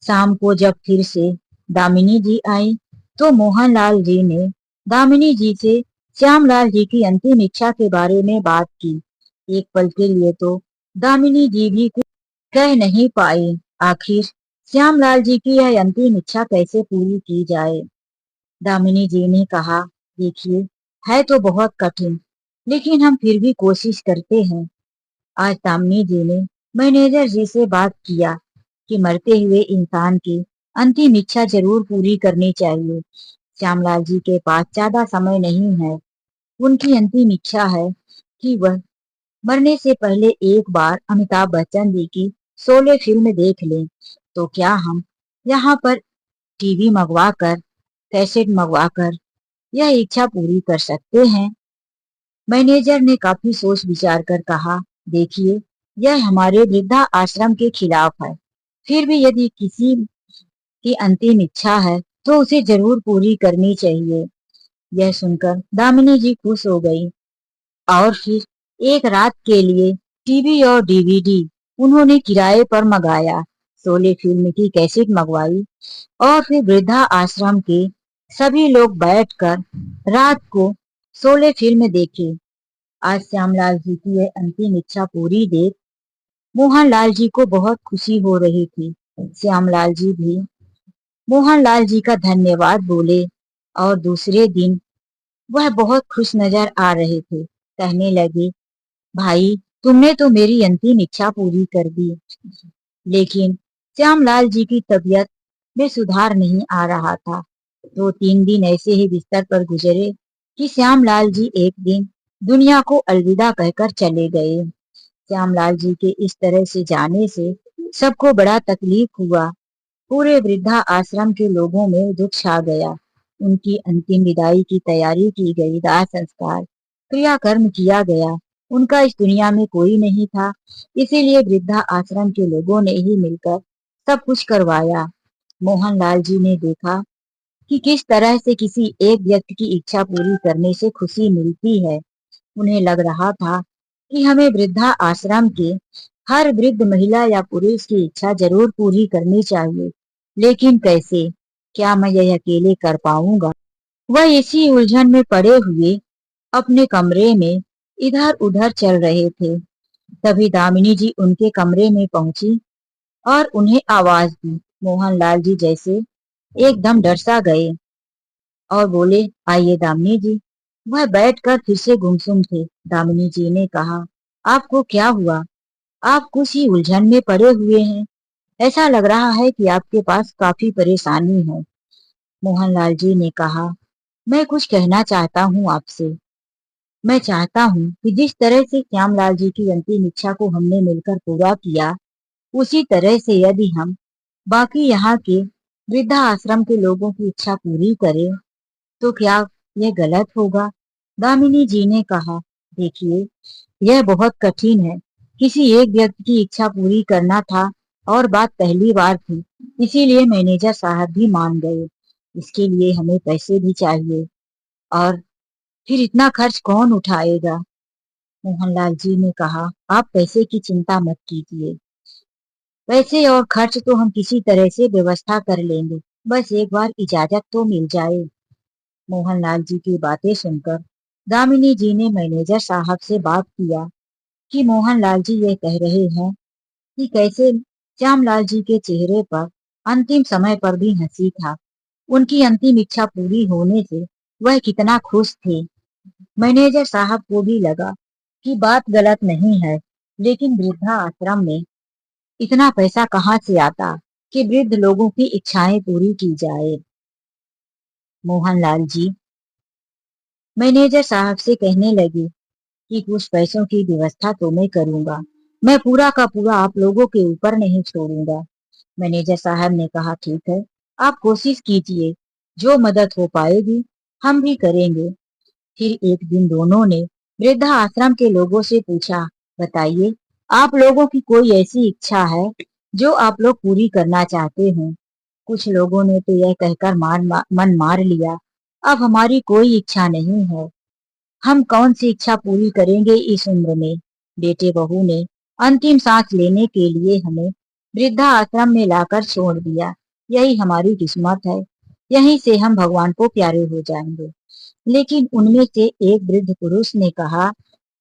शाम को जब फिर से दामिनी जी आई तो मोहनलाल जी ने दामिनी जी से श्यामलाल जी की अंतिम इच्छा के बारे में बात की। एक पल के लिए तो दामिनी जी भी कुछ कह नहीं पाई। आखिर श्यामलाल जी की यह अंतिम इच्छा कैसे पूरी की जाए। दामिनी जी ने कहा, देखिए, है तो बहुत कठिन, लेकिन हम फिर भी कोशिश करते हैं। आज दामिनी जी ने मैनेजर जी से बात किया कि मरते हुए इंसान की अंतिम इच्छा जरूर पूरी करनी चाहिए। श्यामलाल जी के पास ज्यादा समय नहीं है। उनकी अंतिम इच्छा है कि वह मरने से पहले एक बार अमिताभ बच्चन जी की शोले फिल्म देख लें। तो क्या हम यहाँ पर टीवी मंगवा कर, कैसेट मंगवा कर यह इच्छा पूरी कर सकते हैं? मैनेजर ने काफी सोच विचार कर कहा, देखिए, यह हमारे वृद्धा आश्रम के खिलाफ है। फिर भी यदि किसी की अंतिम इच्छा है तो उसे जरूर पूरी करनी चाहिए। यह सुनकर दामिनी जी खुश हो गई और फिर एक रात के लिए टीवी और डीवीडी उन्होंने किराए पर मंगाया। शोले फिल्म की कैसेट मंगवाई और फिर वृद्धा आश्रम के सभी लोग बैठकर रात को शोले फिल्म देखे। आज श्यामलाल जी की यह अंतिम इच्छा पूरी देख मोहनलाल जी को बहुत खुशी हो रही थी। श्यामलाल जी भी मोहनलाल जी का धन्यवाद बोले और दूसरे दिन वह बहुत खुश नजर आ रहे थे। कहने लगे, भाई, तुमने तो मेरी अंतिम इच्छा पूरी कर दी। लेकिन श्यामलाल जी की तबीयत में सुधार नहीं आ रहा था। 2-3 दिन ऐसे ही बिस्तर पर गुजरे कि श्यामलाल जी एक दिन दुनिया को अलविदा कहकर चले गए। श्यामलाल जी के इस तरह से जाने से सबको बड़ा तकलीफ हुआ। पूरे वृद्धा आश्रम के लोगों में दुख छा गया। उनकी अंतिम विदाई की तैयारी की गई, दाह संस्कार क्रियाकर्म किया गया। उनका इस दुनिया में कोई नहीं था, इसीलिए वृद्धा आश्रम के लोगों ने ही मिलकर सब कुछ करवाया। मोहनलाल जी ने देखा कि किस तरह से किसी एक व्यक्ति की इच्छा पूरी करने से खुशी मिलती है। उन्हें लग रहा था कि हमें वृद्धा आश्रम के हर वृद्ध महिला या पुरुष की इच्छा जरूर पूरी करनी चाहिए, लेकिन कैसे? क्या मैं यह अकेले कर पाऊंगा? वह इसी उलझन में पड़े हुए अपने कमरे में इधर उधर चल रहे थे। तभी दामिनी जी उनके कमरे में पहुंची और उन्हें आवाज दी। मोहनलाल जी जैसे एकदम डर सा गए और बोले, आइए दामिनी जी। वह बैठकर फिर से गुमसुम थे। दामिनी जी ने कहा, आपको क्या हुआ? आप कुछ ही उलझन में पड़े हुए हैं। ऐसा लग रहा है कि आपके पास काफी परेशानी है। मोहनलाल जी ने कहा, मैं कुछ कहना चाहता हूँ आपसे। मैं चाहता हूँ कि जिस तरह से श्यामलाल जी की अंतिम इच्छा को हमने मिलकर पूरा किया, उसी तरह से यदि हम बाकी यहाँ के वृद्धा आश्रम के लोगों की इच्छा पूरी करें तो क्या यह गलत होगा? दामिनी जी ने कहा, देखिए, यह बहुत कठिन है। किसी एक व्यक्ति की इच्छा पूरी करना था और बात पहली बार थी, इसीलिए मैनेजर साहब भी मान गए। इसके लिए हमें पैसे भी चाहिए और फिर इतना खर्च कौन उठाएगा? मोहनलाल जी ने कहा, आप पैसे की चिंता मत कीजिए। पैसे और खर्च तो हम किसी तरह से व्यवस्था कर लेंगे, बस एक बार इजाजत तो मिल जाए। मोहनलाल जी की बातें सुनकर दामिनी जी ने मैनेजर साहब से बात किया कि मोहनलाल जी ये कह रहे हैं कि कैसे श्यामलाल जी के चेहरे पर अंतिम समय पर भी हंसी था। उनकी अंतिम इच्छा पूरी होने से वह कितना खुश थे। मैनेजर साहब को भी लगा कि बात गलत नहीं है, लेकिन वृद्धा आश्रम में इतना पैसा कहाँ से आता कि वृद्ध लोगों की इच्छाएं पूरी की जाए। मोहनलाल जी मैनेजर साहब से कहने लगे कि कुछ पैसों की व्यवस्था तो मैं करूंगा, मैं पूरा का पूरा आप लोगों के ऊपर नहीं छोड़ूंगा। मैनेजर साहब ने कहा, ठीक है, आप कोशिश कीजिए, जो मदद हो पाएगी हम भी करेंगे। फिर एक दिन दोनों ने वृद्धा आश्रम के लोगों से पूछा, बताइए, आप लोगों की कोई ऐसी इच्छा है जो आप लोग पूरी करना चाहते हो? कुछ लोगों ने तो यह कहकर मन मार लिया, अब हमारी कोई इच्छा नहीं है, हम कौन सी इच्छा पूरी करेंगे इस उम्र में। बेटे बहू ने अंतिम सांस लेने के लिए हमें वृद्धा आश्रम में लाकर छोड़ दिया, यही हमारी किस्मत है, यहीं से हम भगवान को प्यारे हो जाएंगे। लेकिन उनमें से एक वृद्ध पुरुष ने कहा,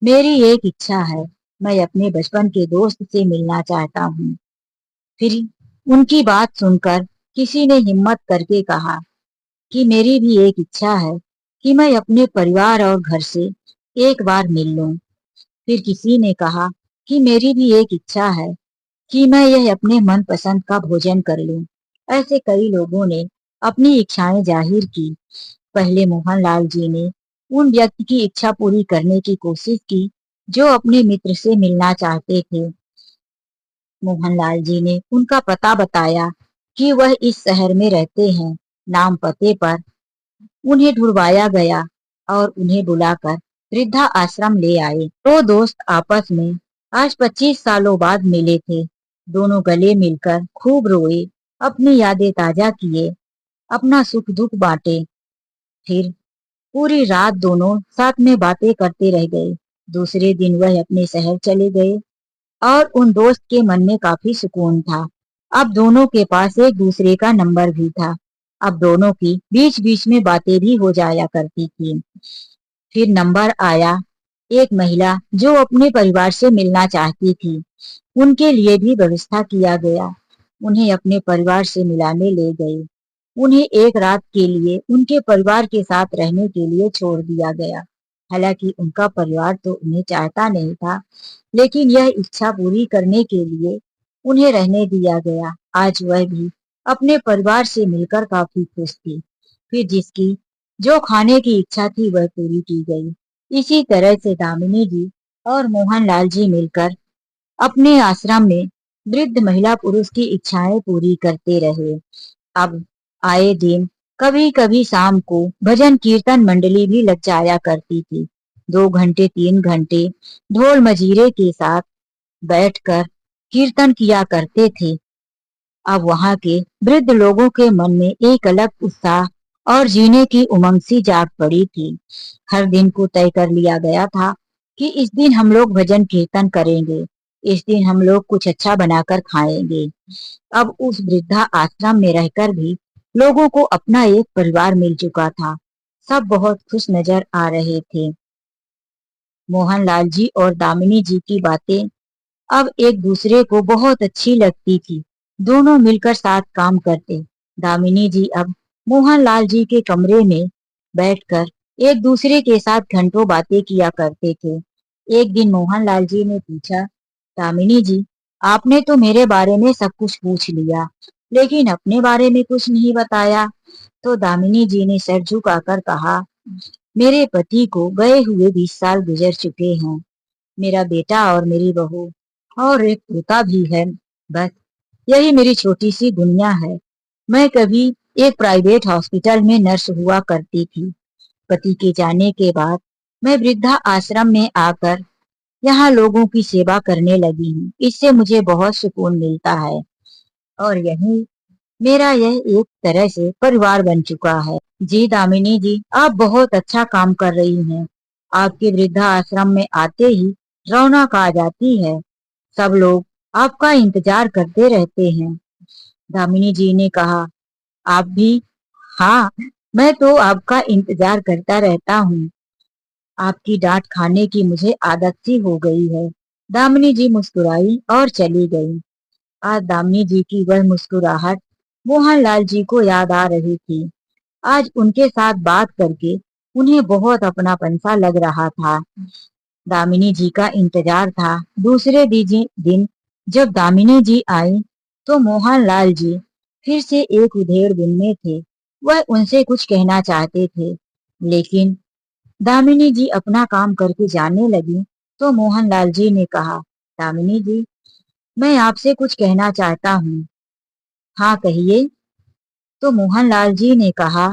मेरी एक इच्छा है, मैं अपने बचपन के दोस्त से मिलना चाहता हूँ। फिर उनकी बात सुनकर किसी ने हिम्मत करके कहा कि मेरी भी एक इच्छा है कि मैं अपने परिवार और घर से एक बार मिल लूं। फिर किसी ने कहा कि मेरी भी एक इच्छा है कि मैं यह अपने मनपसंद का भोजन कर लूं। ऐसे कई लोगों ने अपनी इच्छाएं जाहिर की। पहले मोहनलाल जी ने उन व्यक्ति की इच्छा पूरी करने की कोशिश की जो अपने मित्र से मिलना चाहते थे। मोहनलाल जी ने उनका पता बताया कि वह इस शहर में रहते हैं। नाम पते पर उन्हें ढूंढवाया गया और उन्हें बुलाकर वृद्धा आश्रम ले आए। दो दोस्त आपस में आज 25 सालों बाद मिले थे। दोनों गले मिलकर खूब रोए, अपनी यादें ताजा किए, अपना सुख दुख बांटे। फिर पूरी रात दोनों साथ में बातें करते रह गए। दूसरे दिन वह अपने शहर चले गए और उन दोस्त के मन में काफी सुकून था। अब दोनों के पास एक दूसरे का नंबर भी था। अब दोनों की बीच बीच में बातें भी हो जाया करती थी। फिर नंबर आया एक महिला जो अपने परिवार से मिलना चाहती थी। उनके लिए भी व्यवस्था किया गया। उन्हें अपने परिवार से मिलाने ले गए। उन्हें एक रात के लिए उनके परिवार के साथ रहने के लिए छोड़ दिया गया। हालांकि उनका परिवार तो उन्हें चाहता नहीं था, लेकिन यह इच्छा पूरी करने के लिए उन्हें रहने दिया गया। आज वह भी अपने परिवार से मिलकर काफी खुश थी। फिर जिसकी जो खाने की इच्छा थी वह पूरी की गई। इसी तरह से दामिनी जी और मोहनलाल जी मिलकर अपने आश्रम में वृद्ध महिला पुरुष की इच्छाएं पूरी करते रहे। अब आए दिन कभी कभी शाम को भजन कीर्तन मंडली भी लग जाया करती थी। 2 घंटे 3 घंटे ढोल मजीरे के साथ बैठकर कीर्तन किया करते थे। अब वहां के वृद्ध लोगों के मन में एक अलग उत्साह और जीने की उमंग सी जाग पड़ी थी। हर दिन को तय कर लिया गया था कि इस दिन हम लोग भजन कीर्तन करेंगे, इस दिन हम लोग कुछ अच्छा बनाकर खाएंगे। अब उस वृद्धा आश्रम में रहकर भी लोगों को अपना एक परिवार मिल चुका था। सब बहुत खुश नजर आ रहे थे। मोहनलाल जी और दामिनी जी की बातें अब एक दूसरे को बहुत अच्छी लगती थी। दोनों मिलकर साथ काम करते। दामिनी जी अब मोहनलाल जी के कमरे में बैठकर एक दूसरे के साथ घंटों बातें किया करते थे। एक दिन मोहनलाल जी ने पूछा, दामिनी जी, आपने तो मेरे बारे में सब कुछ पूछ लिया, लेकिन अपने बारे में कुछ नहीं बताया। तो दामिनी जी ने सर झुकाकर कहा, मेरे पति को गए हुए 20 साल गुजर चुके हैं। मेरा बेटा और मेरी बहू और एक पोता भी है। बस यही मेरी छोटी सी दुनिया है। मैं कभी एक प्राइवेट हॉस्पिटल में नर्स हुआ करती थी। पति के जाने के बाद मैं वृद्धा आश्रम में आकर यहाँ लोगों की सेवा करने लगी हूँ। इससे मुझे बहुत सुकून मिलता है और यही मेरा यह एक तरह से परिवार बन चुका है। जी दामिनी जी, आप बहुत अच्छा काम कर रही हैं। आपके वृद्धा आश्रम में आते ही रौनक आ जाती है। सब लोग आपका इंतजार करते रहते हैं। दामिनी जी ने कहा, आप भी? हाँ, मैं तो आपका इंतजार करता रहता हूँ। आपकी डांट खाने की मुझे आदत सी हो गई है। दामिनी जी मुस्कुराई और चली गई। आज दामिनी जी की वह मुस्कुराहट मोहनलाल जी को याद आ रही थी। आज उनके साथ बात करके उन्हें बहुत अपनापन सा लग रहा था। दामिनी जी का इंतजार था। दूसरे दिन जब दामिनी जी आई तो मोहनलाल जी फिर से एक उधेड़ बुन में थे। वह उनसे कुछ कहना चाहते थे, लेकिन दामिनी जी अपना काम करके जाने लगी तो मोहनलाल जी ने कहा, दामिनी जी, मैं आपसे कुछ कहना चाहता हूँ। हाँ, कहिए। तो मोहनलाल जी ने कहा,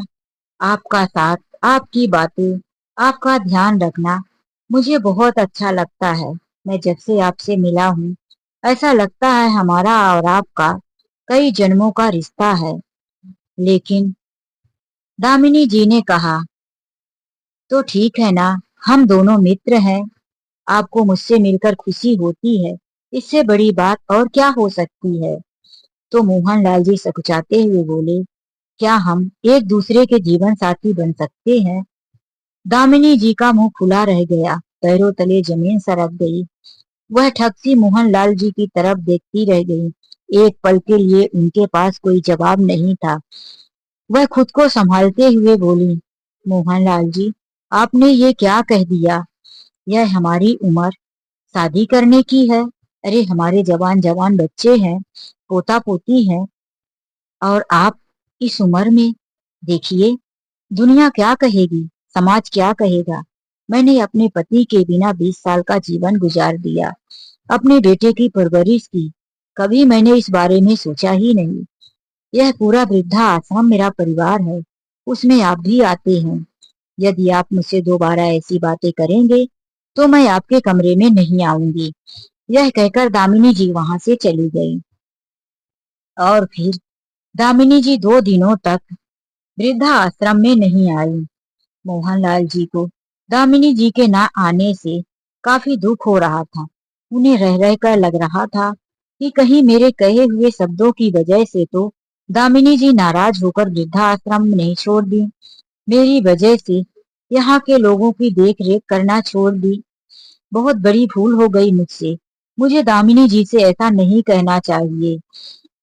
आपका साथ, आपकी बातें, आपका ध्यान रखना मुझे बहुत अच्छा लगता है। मैं जब से आपसे मिला हूँ ऐसा लगता है हमारा और आपका कई जन्मों का रिश्ता है। लेकिन दामिनी जी ने कहा, तो ठीक है ना, हम दोनों मित्र हैं। आपको मुझसे मिलकर खुशी होती है, इससे बड़ी बात और क्या हो सकती है। तो मोहनलाल जी सकुचाते हुए बोले, क्या हम एक दूसरे के जीवन साथी बन सकते हैं। दामिनी जी का मुंह खुला रह गया, पैरों तले जमीन सरक गई। वह ठगसी मोहनलाल जी की तरफ देखती रह गई। एक पल के लिए उनके पास कोई जवाब नहीं था। वह खुद को संभालते हुए बोली, मोहनलाल जी, आपने ये क्या कह दिया। यह हमारी उम्र शादी करने की है। अरे, हमारे जवान जवान बच्चे हैं, पोता पोती हैं, और आप इस उम्र में। देखिए, दुनिया क्या कहेगी, समाज क्या कहेगा। मैंने अपने पति के बिना 20 साल का जीवन गुजार दिया, अपने बेटे की परवरिश की। कभी मैंने इस बारे में सोचा ही नहीं। यह पूरा वृद्धा आश्रम मेरा परिवार है, उसमें आप भी आते हैं। यदि आप मुझसे दोबारा ऐसी बातें करेंगे तो मैं आपके कमरे में नहीं आऊंगी। यह कहकर दामिनी जी वहां से चली गई। और फिर दामिनी जी 2 दिनों तक वृद्धा आश्रम में नहीं आई। मोहनलाल जी को दामिनी जी के ना आने से काफी दुख हो रहा था। उन्हें रह रहकर लग रहा था कि कहीं मेरे कहे हुए शब्दों की वजह से तो दामिनी जी नाराज होकर वृद्धाश्रम नहीं छोड़ दी। मेरी वजह से यहाँ के लोगों की देख रेख करना छोड़ दी। बहुत बड़ी भूल हो गई मुझसे। मुझे दामिनी जी से ऐसा नहीं कहना चाहिए।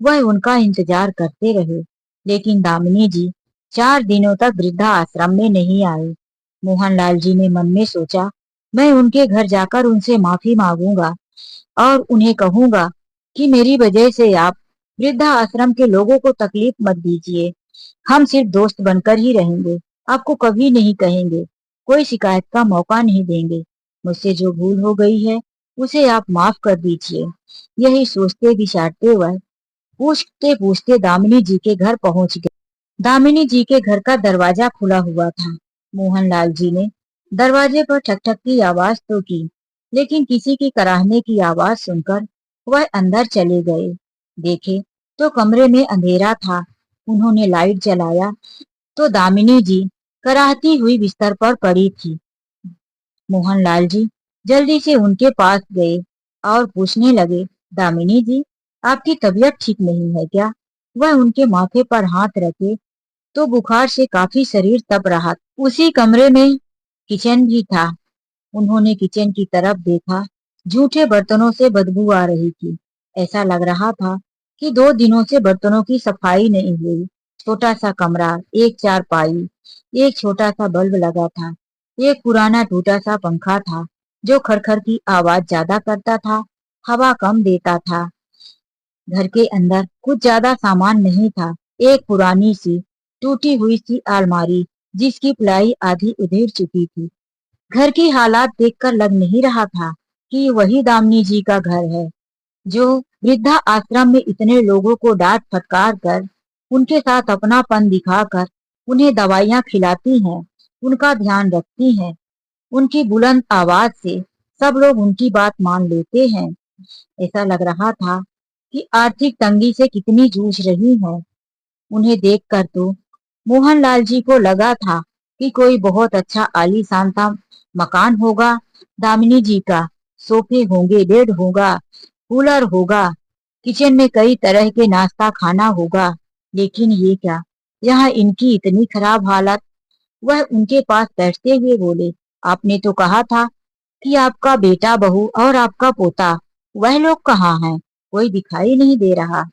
वह उनका इंतजार करते रहे, लेकिन दामिनी जी 4 दिनों तक वृद्धा आश्रम में नहीं आए। मोहनलाल जी ने मन में सोचा, मैं उनके घर जाकर उनसे माफी मांगूंगा और उन्हें कहूंगा कि मेरी वजह से आप वृद्धा आश्रम के लोगों को तकलीफ मत दीजिए। हम सिर्फ दोस्त बनकर ही रहेंगे, आपको कभी नहीं कहेंगे, कोई शिकायत का मौका नहीं देंगे। मुझसे जो भूल हो गई है उसे आप माफ कर दीजिए। यही सोचते विचारते वह पूछते पूछते दामिनी जी के घर पहुंच गए। दामिनी जी के घर का दरवाजा खुला हुआ था। मोहनलाल जी ने दरवाजे पर ठक ठक की आवाज तो की, लेकिन किसी की कराहने की आवाज सुनकर वह अंदर चले गए। देखे तो कमरे में अंधेरा था। उन्होंने लाइट जलाया तो दामिनी जी कराहती हुई बिस्तर पर पड़ी थी। मोहनलाल जी जल्दी से उनके पास गए और पूछने लगे, दामिनी जी, आपकी तबीयत ठीक नहीं है क्या। वह उनके माथे पर हाथ रखे तो बुखार से काफी शरीर तप रहा। उसी कमरे में किचन भी था। उन्होंने किचन की तरफ देखा। जूठे बर्तनों से बदबू आ रही थी। ऐसा लग रहा था कि 2 दिनों से बर्तनों की सफाई नहीं हुई। छोटा सा कमरा, एक चारपाई, एक छोटा सा बल्ब लगा था, एक पुराना टूटा सा पंखा था जो खरखर की आवाज ज्यादा करता था, हवा कम देता था। घर के अंदर कुछ ज्यादा सामान नहीं था। एक पुरानी सी टूटी हुई सी अलमारी जिसकी प्लाई आधी उधेड़ चुकी थी। घर की हालात देखकर लग नहीं रहा था कि वही दामिनी जी का घर है जो वृद्धा आश्रम में इतने लोगों को डांट फटकार कर, उनके साथ अपनापन दिखाकर उन्हें दवाइयां खिलाती हैं, उनका ध्यान रखती हैं। उनकी बुलंद आवाज से सब लोग उनकी बात मान लेते हैं। ऐसा लग रहा था कि आर्थिक तंगी से कितनी जूझ रही है। उन्हें देखकर तो मोहनलाल जी को लगा था कि कोई बहुत अच्छा आलीशान सा मकान होगा दामिनी जी का। सोफे होंगे, बेड होगा, कूलर होगा, किचन में कई तरह के नाश्ता खाना होगा। लेकिन ये क्या, यहाँ इनकी इतनी खराब हालत। वह उनके पास बैठते हुए बोले, आपने तो कहा था कि आपका बेटा बहू और आपका पोता, वह लोग कहाँ हैं, कोई दिखाई नहीं दे रहा।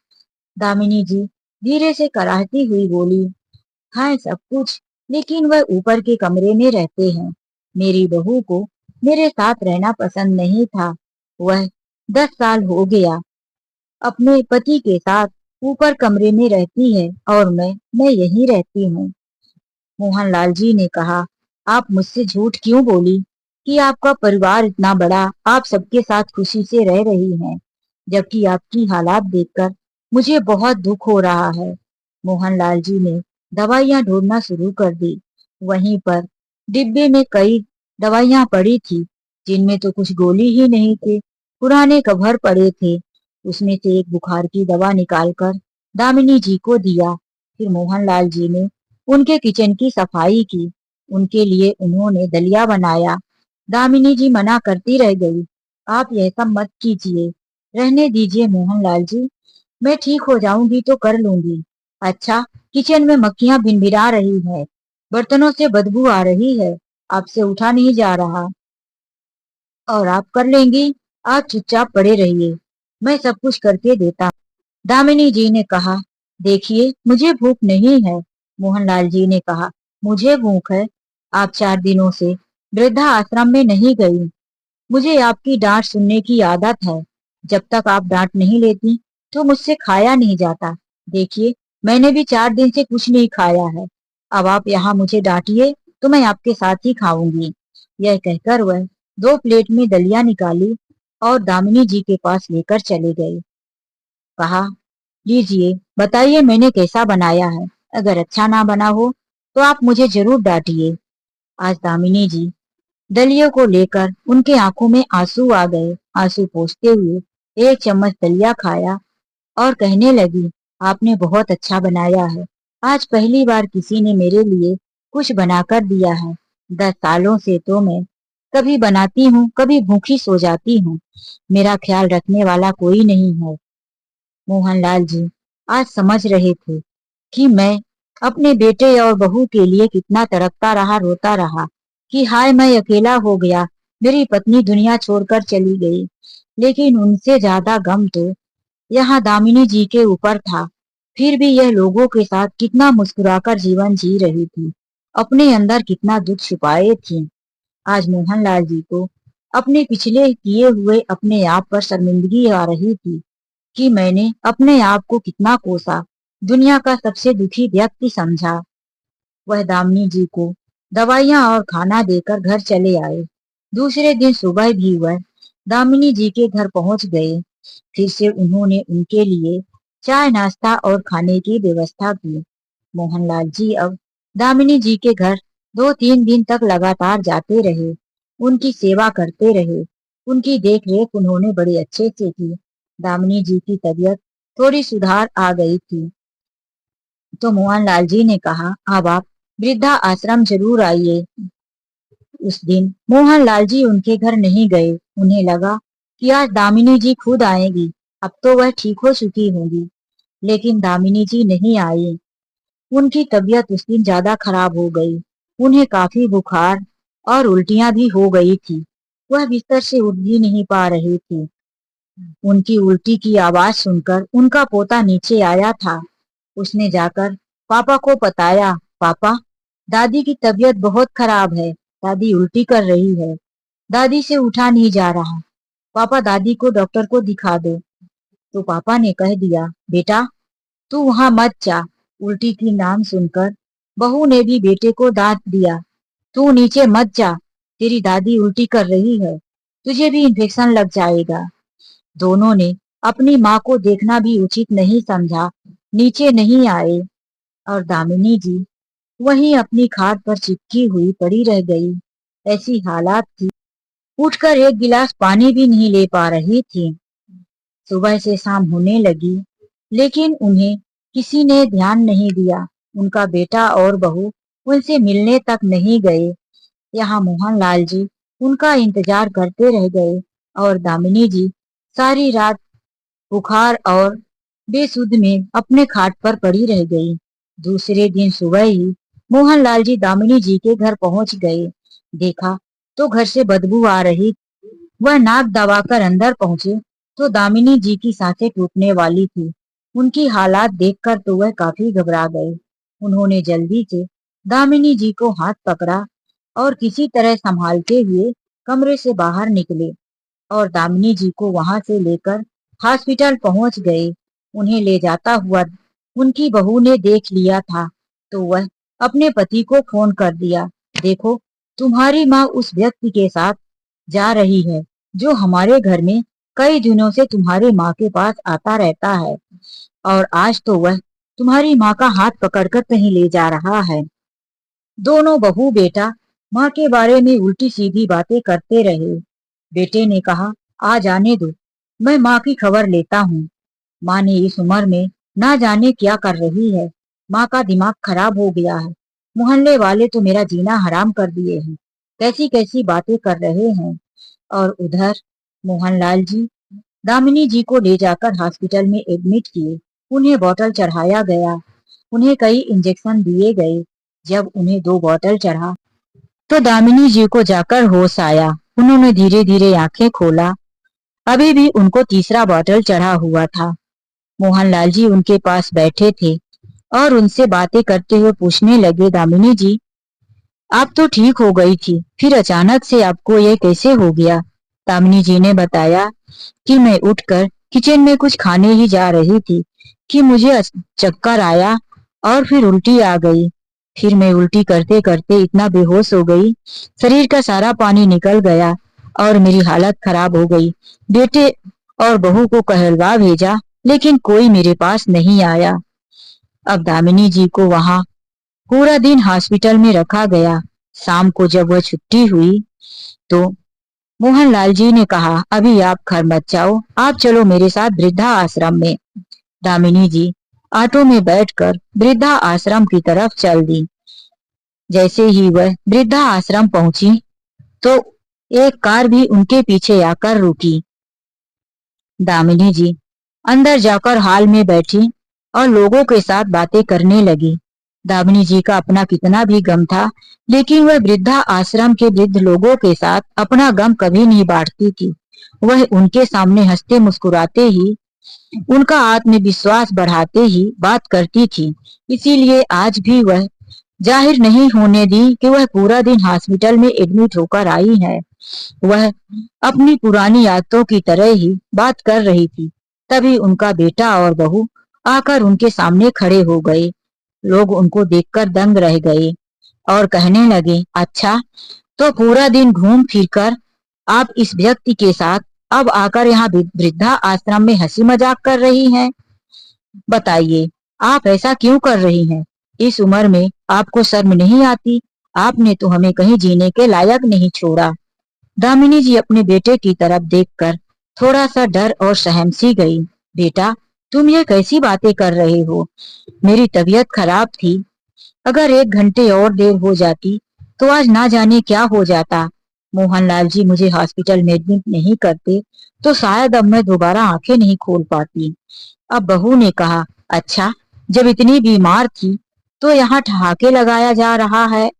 दामिनी जी धीरे से कराहती हुई बोली, हाँ सब कुछ, लेकिन वह ऊपर के कमरे में रहते हैं। मेरी बहू को मेरे साथ रहना पसंद नहीं था। वह 10 साल हो गया अपने पति के साथ ऊपर कमरे में रहती है और मैं यहीं रहती हूँ। मोहनलाल जी ने कहा, आप मुझसे झूठ क्यों बोली कि आपका परिवार इतना बड़ा, आप सबके साथ खुशी से रह रही हैं, जबकि आपकी हालात देखकर मुझे बहुत दुख हो रहा है। मोहनलाल जी ने दवाइयां ढूंढना शुरू कर दी। वहीं पर डिब्बे में कई दवाइयां पड़ी थी, जिनमें तो कुछ गोली ही नहीं थे, पुराने कवर पड़े थे। उसमें से एक बुखार की दवा निकालकर दामिनी जी को दिया। फिर मोहनलाल जी ने उनके किचन की सफाई की। उनके लिए उन्होंने दलिया बनाया। दामिनी जी मना करती रह गई, आप यह सब मत कीजिए, रहने दीजिए मोहनलाल जी, मैं ठीक हो जाऊंगी तो कर लूंगी। अच्छा, किचन में मक्खियां भिनभिना रही है, बर्तनों से बदबू आ रही है, आपसे उठा नहीं जा रहा और आप कर लेंगी। आप चुपचाप पड़े रहिए, मैं सब कुछ करके देता। दामिनी जी ने कहा, देखिए मुझे भूख नहीं है। मोहनलाल जी ने कहा, मुझे भूख है। आप 4 दिनों से वृद्धा आश्रम में नहीं गई। मुझे आपकी डांट सुनने की आदत है। जब तक आप डांट नहीं लेती तो मुझसे खाया नहीं जाता। देखिए, मैंने भी 4 दिन से कुछ नहीं खाया है। अब आप यहाँ मुझे डांटिए तो मैं आपके साथ ही खाऊंगी। यह कहकर वह 2 प्लेट में दलिया निकाली और दामिनी जी के पास लेकर चले गए। कहा, लीजिए बताइए मैंने कैसा बनाया है। अगर अच्छा ना बना हो तो आप मुझे जरूर डांटिए। आज दामिनी जी दलिया को लेकर उनके आंखों में आंसू आ गए। आंसू पोंछते हुए 1 चम्मच दलिया खाया और कहने लगी, आपने बहुत अच्छा बनाया है। आज पहली बार किसी ने मेरे लिए कुछ बनाकर दिया है। 10 सालों से तो मैं कभी बनाती हूँ, कभी भूखी सो जाती हूँ। मेरा ख्याल रखने वाला कोई नहीं है। मोहनलाल जी आज समझ रहे थे कि मैं अपने बेटे और बहू के लिए कितना तड़पता रहा, रोता रहा कि हाय मैं अकेला हो गया, मेरी पत्नी दुनिया छोड़कर चली गई। लेकिन उनसे ज्यादा गम तो यहाँ दामिनी जी के ऊपर था। फिर भी यह लोगों के साथ कितना मुस्कुराकर जीवन जी रही थी, अपने अंदर कितना दुख छुपाए थी। आज मोहनलाल जी को अपने पिछले किए हुए अपने आप पर शर्मिंदगी आ रही थी कि मैंने अपने आप को कितना कोसा, दुनिया का सबसे दुखी व्यक्ति समझा। वह दामिनी जी को दवाइयां और खाना देकर घर चले आए। दूसरे दिन सुबह भी वह दामिनी जी के घर पहुंच गए। फिर से उन्होंने उनके लिए चाय नाश्ता और खाने की व्यवस्था की। मोहनलाल जी अब दामिनी जी के घर 2-3 दिन तक लगातार जाते रहे, उनकी सेवा करते रहे। उनकी देख रेख उन्होंने बड़े अच्छे से की। दामिनी जी की तबीयत थोड़ी सुधार आ गई थी तो मोहनलाल जी ने कहा, अब आप वृद्धा आश्रम जरूर आइए। उस दिन मोहनलाल जी उनके घर नहीं गए। उन्हें लगा कि आज दामिनी जी खुद आएगी, अब तो वह ठीक हो चुकी होंगी। लेकिन दामिनी जी नहीं आई। उनकी तबीयत उस दिन ज्यादा खराब हो गई। उन्हें काफी बुखार और उल्टियां भी हो गई थी। वह बिस्तर से उठ भी नहीं पा रही थी। उनकी उल्टी की आवाज सुनकर उनका पोता नीचे आया था। उसने जाकर पापा को बताया, पापा दादी की तबीयत बहुत खराब है, दादी उल्टी कर रही है, दादी से उठा नहीं जा रहा, पापा दादी को डॉक्टर को दिखा दो। तो पापा ने कह दिया, बेटा तू वहां मत जा। उल्टी की नाम सुनकर बहू ने भी बेटे को डांट दिया, तू नीचे मत जा, तेरी दादी उल्टी कर रही है, तुझे भी इन्फेक्शन लग जाएगा। दोनों ने अपनी माँ को देखना भी उचित नहीं समझा, नीचे नहीं आए और दामिनी जी वहीं अपनी खाट पर चिपकी हुई पड़ी रह गई। ऐसी हालात थी, उठकर एक गिलास पानी भी नहीं ले पा रही थी। सुबह से शाम होने लगी, लेकिन उन्हें किसी ने ध्यान नहीं दिया। उनका बेटा और बहू उनसे मिलने तक नहीं गए। यहाँ मोहनलाल जी उनका इंतजार करते रह गए और दामिनी जी सारी रात बुखार और बेसुध में अपने खाट पर पड़ी रह गई। दूसरे दिन सुबह ही मोहनलाल जी दामिनी जी के घर पहुंच गए। देखा तो घर से बदबू आ रही। वह नाक दबाकर अंदर पहुंचे तो दामिनी जी की सांसें टूटने वाली थी। उनकी हालात देखकर तो वह काफी घबरा गए। उन्होंने जल्दी से दामिनी जी को हाथ पकड़ा और किसी तरह संभालते हुए कमरे से बाहर निकले और दामिनी जी को वहां से लेकर हॉस्पिटल पहुंच गए। उन्हें ले जाता हुआ उनकी बहू ने देख लिया था तो वह अपने पति को फोन कर दिया, देखो तुम्हारी माँ उस व्यक्ति के साथ जा रही है जो हमारे घर में कई दिनों से तुम्हारी माँ के पास आता रहता है और आज तो वह तुम्हारी माँ का हाथ पकड़कर कहीं ले जा रहा है। दोनों बहू बेटा माँ के बारे में उल्टी सीधी बातें करते रहे। बेटे ने कहा, आ जाने दो, मैं माँ की खबर लेता हूँ। माँ ने इस उम्र में ना जाने क्या कर रही है, माँ का दिमाग खराब हो गया है। मोहल्ले वाले तो मेरा जीना हराम कर दिए हैं, कैसी कैसी बातें कर रहे हैं। और उधर मोहनलाल जी दामिनी जी को ले जाकर हॉस्पिटल में एडमिट किए। उन्हें बोतल चढ़ाया गया, उन्हें कई इंजेक्शन दिए गए। जब उन्हें 2 बोतल चढ़ा तो दामिनी जी को जाकर होश आया। उन्होंने धीरे धीरे आंखें खोला, अभी भी उनको तीसरा बोतल चढ़ा हुआ था। मोहनलाल जी उनके पास बैठे थे और उनसे बातें करते हुए पूछने लगे, दामिनी जी आप तो ठीक हो गई थी, फिर अचानक से आपको ये कैसे हो गया। दामिनी जी ने बताया कि मैं उठकर किचन में कुछ खाने ही जा रही थी कि मुझे चक्कर आया और फिर उल्टी आ गई। फिर मैं उल्टी करते करते इतना बेहोश हो गई, शरीर का सारा पानी निकल गया और मेरी हालत खराब हो गई। बेटे और बहू को कहलवा भेजा लेकिन कोई मेरे पास नहीं आया। अब दामिनी जी को वहां पूरा दिन हॉस्पिटल में रखा गया। शाम को जब वह छुट्टी हुई तो मोहनलाल जी ने कहा, अभी आप घर मत जाओ, आप चलो मेरे साथ वृद्धा आश्रम में। दामिनी जी ऑटो में बैठकर वृद्धा आश्रम की तरफ चल दी। जैसे ही वह वृद्धा आश्रम पहुंची तो एक कार भी उनके पीछे आकर रुकी। दामिनी जी अंदर जाकर हॉल में बैठी और लोगों के साथ बातें करने लगी। दामिनी जी का अपना कितना भी गम था, लेकिन वह वृद्धा आश्रम के वृद्ध लोगों के साथ अपना गम कभी नहीं बांटती थी। वह उनके सामने हंसते मुस्कुराते ही, उनका आत्मविश्वास बढ़ाते ही बात करती थी। इसीलिए आज भी वह जाहिर नहीं होने दी कि वह पूरा दिन हॉस्पिटल में एडमिट होकर आई है। वह अपनी पुरानी आदतों की तरह ही बात कर रही थी। तभी उनका बेटा और बहू आकर उनके सामने खड़े हो गए। लोग उनको देखकर दंग रह गए और कहने लगे, अच्छा तो पूरा दिन घूम फिरकर आप इस व्यक्ति के साथ अब आकर यहाँ वृद्धा आश्रम में हंसी मजाक कर रही हैं। बताइए आप ऐसा क्यों कर रही हैं? इस उम्र में आपको शर्म नहीं आती? आपने तो हमें कहीं जीने के लायक नहीं छोड़ा। दामिनी जी अपने बेटे की तरफ देखकर थोड़ा सा डर और सहम सी गई। बेटा तुम ये कैसी बातें कर रहे हो? मेरी तबीयत खराब थी, अगर 1 घंटे और देर हो जाती तो आज ना जाने क्या हो जाता। मोहनलाल जी मुझे हॉस्पिटल में एडमिट नहीं करते तो शायद अब मैं दोबारा आंखें नहीं खोल पाती। अब बहू ने कहा, अच्छा जब इतनी बीमार थी तो यहाँ ठहाके लगाया जा रहा है।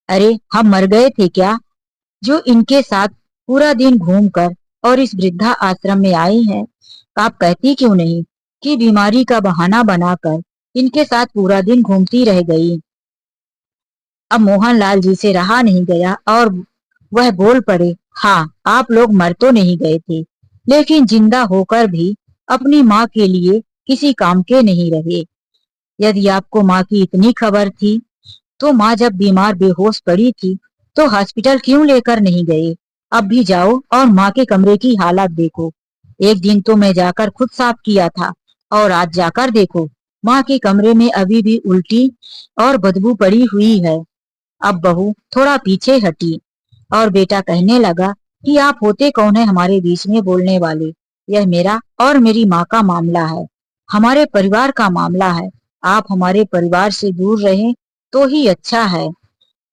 अरे हम मर गए थे क्या जो इनके साथ पूरा दिन घूमकर और इस वृद्धा आश्रम में आई है? आप कहती क्यों नहीं कि बीमारी का बहाना बनाकर इनके साथ पूरा दिन घूमती रह गई। अब मोहनलाल जी से रहा नहीं गया और वह बोल पड़े, हाँ आप लोग मर तो नहीं गए थे, लेकिन जिंदा होकर भी अपनी माँ के लिए किसी काम के नहीं रहे। यदि आपको माँ की इतनी खबर थी तो माँ जब बीमार बेहोश पड़ी थी तो हॉस्पिटल क्यों लेकर नहीं गए? अब भी जाओ और माँ के कमरे की हालत देखो। एक दिन तो मैं जाकर खुद साफ किया था और आज जाकर देखो माँ के कमरे में अभी भी उल्टी और बदबू पड़ी हुई है। अब बहू थोड़ा पीछे हटी और बेटा कहने लगा कि आप होते कौन है हमारे बीच में बोलने वाले? यह मेरा और मेरी माँ का मामला है, हमारे परिवार का मामला है। आप हमारे परिवार से दूर रहें तो ही अच्छा है।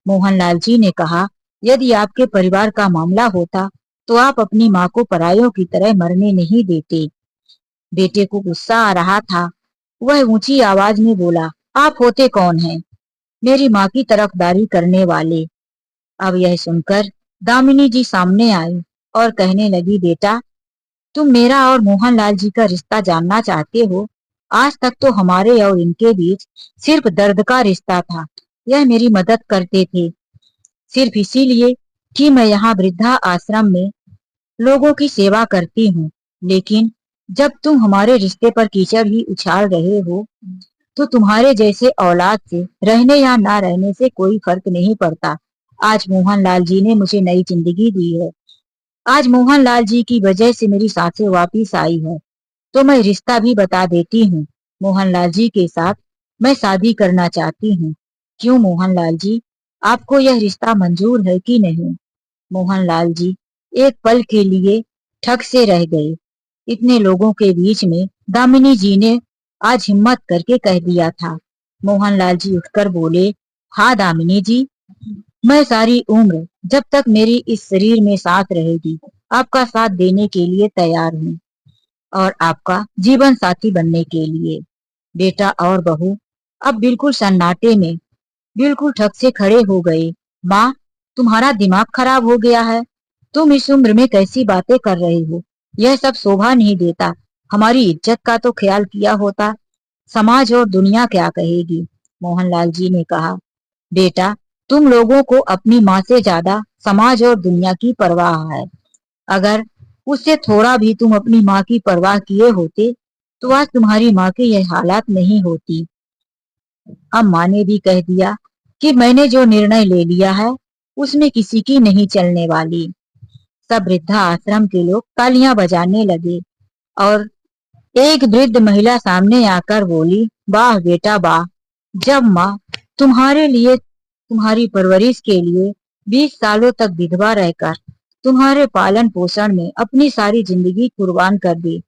मोहनलाल जी ने कहा, यदि आपके परिवार का मामला होता तो आप अपनी माँ को परायों की तरह मरने नहीं देते। बेटे को गुस्सा आ रहा था, वह ऊंची आवाज में बोला, आप होते कौन हैं? मेरी माँ की तरफदारी करने वाले। अब यह सुनकर दामिनी जी सामने आई और कहने लगी, बेटा तुम मेरा और मोहनलाल जी का रिश्ता जानना चाहते हो आज तक तो हमारे और इनके बीच सिर्फ दर्द का रिश्ता था। यह मेरी मदद करते थे सिर्फ इसीलिए कि मैं यहाँ वृद्धा आश्रम में लोगों की सेवा करती हूँ। लेकिन जब तुम हमारे रिश्ते पर कीचड़ ही उछाल रहे हो, तो तुम्हारे जैसे औलाद से रहने या ना रहने से कोई फर्क नहीं पड़ता। आज मोहनलाल जी ने मुझे नई जिंदगी दी है। आज मोहनलाल जी की वजह से मेरी सांसें वापिस आई है। तो मैं रिश्ता भी बता देती हूँ। मोहनलाल जी के साथ मैं शादी करना चाहती हूँ। क्यों मोहनलाल जी, आपको यह रिश्ता मंजूर है कि नहीं? मोहनलाल जी एक पल के लिए ठग से रह गए। इतने लोगों के बीच में दामिनी जी ने आज हिम्मत करके कह दिया था। मोहनलाल जी उठकर बोले, हाँ दामिनी जी, मैं सारी उम्र जब तक मेरी इस शरीर में सांस रहेगी आपका साथ देने के लिए तैयार हूँ और आपका जीवन साथी बनने के लिए। बेटा और बहू अब बिल्कुल सन्नाटे में बिल्कुल ठग से खड़े हो गए। माँ, तुम्हारा दिमाग खराब हो गया है। तुम इस उम्र में कैसी बातें कर रही हो? यह सब शोभा नहीं देता। हमारी इज्जत का तो ख्याल किया होता। समाज और दुनिया क्या कहेगी? मोहनलाल जी ने कहा, बेटा, तुम लोगों को अपनी माँ से ज्यादा समाज और दुनिया की परवाह है। अगर उससे थोड़ा भी तुम अपनी माँ की परवाह किए होते तो आज तुम्हारी माँ की यह हालात नहीं होती। अब माँ ने भी कह दिया कि मैंने जो निर्णय ले लिया है उसमें किसी की नहीं चलने वाली। सब वृद्धा आश्रम के लोग तालियां बजाने लगे और एक वृद्ध महिला सामने आकर बोली, वाह बेटा वाह, जब माँ तुम्हारे लिए तुम्हारी परवरिश के लिए 20 सालों तक विधवा रहकर तुम्हारे पालन पोषण में अपनी सारी जिंदगी कुर्बान कर दी।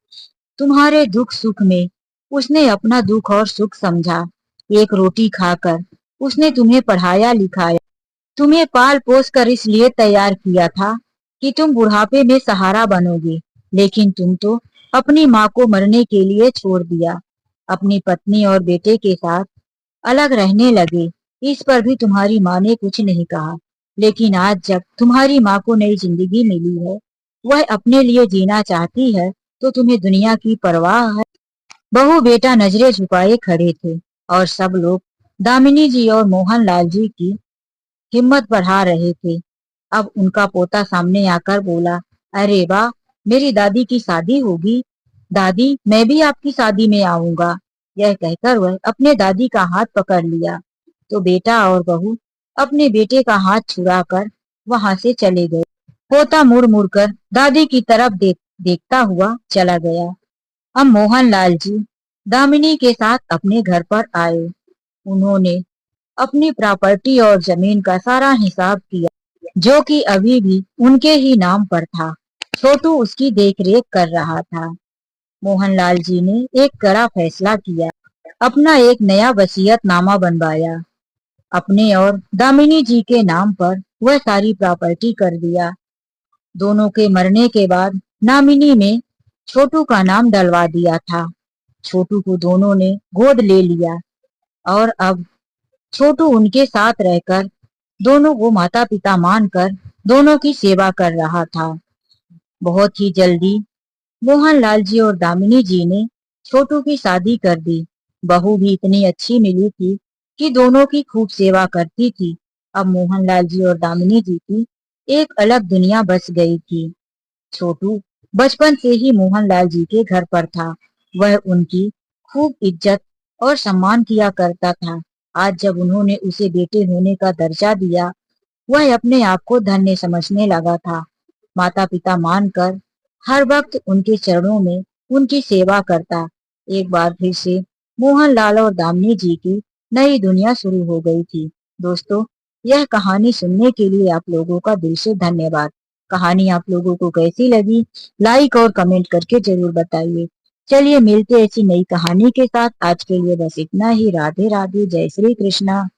तुम्हारे दुख सुख में उसने अपना दुख और सुख समझा। एक रोटी खाकर उसने तुम्हें पढ़ाया लिखाया, तुम्हें पाल पोस कर इसलिए तैयार किया था कि तुम बुढ़ापे में सहारा बनोगे। लेकिन तुम तो अपनी माँ को मरने के लिए छोड़ दिया। अपनी पत्नी और बेटे के साथ अलग रहने लगे। इस पर भी तुम्हारी माँ ने कुछ नहीं कहा। लेकिन आज जब तुम्हारी माँ को नई जिंदगी मिली है, वह अपने लिए जीना चाहती है, तो तुम्हें दुनिया की परवाह है? बहू बेटा नजरें झुकाए खड़े थे और सब लोग दामिनी जी और मोहनलाल जी की हिम्मत बढ़ा रहे थे। अब उनका पोता सामने आकर बोला, अरे वाह, मेरी दादी की शादी होगी। दादी, मैं भी आपकी शादी में आऊंगा। यह कहकर वह अपने दादी का हाथ पकड़ लिया तो बेटा और बहू अपने बेटे का हाथ छुड़ाकर वहां से चले गए। पोता मुड़ मुड़ कर दादी की तरफ देखता हुआ चला गया। अब मोहनलाल जी दामिनी के साथ अपने घर पर आए। उन्होंने अपनी प्रॉपर्टी और जमीन का सारा हिसाब किया, जो कि अभी भी उनके ही नाम पर था। छोटू उसकी देखरेख कर रहा था। मोहनलाल जी ने एक कड़ा फैसला किया। अपना एक नया वसीयतनामा बनवाया। अपने और दामिनी जी के नाम पर वह सारी प्रॉपर्टी कर दिया। दोनों के मरने के बाद नामिनी में छोटू का नाम डलवा दिया था। छोटू को दोनों ने गोद ले लिया और अब छोटू उनके साथ रहकर दोनों को माता पिता मानकर दोनों की सेवा कर रहा था। बहुत ही जल्दी मोहनलाल जी और दामिनी जी ने छोटू की शादी कर दी। बहू भी इतनी अच्छी मिली थी कि दोनों की खूब सेवा करती थी। अब मोहनलाल जी और दामिनी जी की एक अलग दुनिया बस गई थी। छोटू बचपन से ही मोहनलाल जी के घर पर था। वह उनकी खूब इज्जत और सम्मान किया करता था। आज जब उन्होंने उसे बेटे होने का दर्जा दिया, वह अपने आप को धन्य समझने लगा था। माता पिता मानकर हर वक्त उनके चरणों में उनकी सेवा करता। एक बार फिर से मोहनलाल और दामिनी जी की नई दुनिया शुरू हो गई थी। दोस्तों, यह कहानी सुनने के लिए आप लोगों का दिल से धन्यवाद। कहानी आप लोगों को कैसी लगी, लाइक और कमेंट करके जरूर बताइए। चलिए मिलते ऐसी नई कहानी के साथ। आज के लिए बस इतना ही। राधे राधे, जय श्री कृष्णा।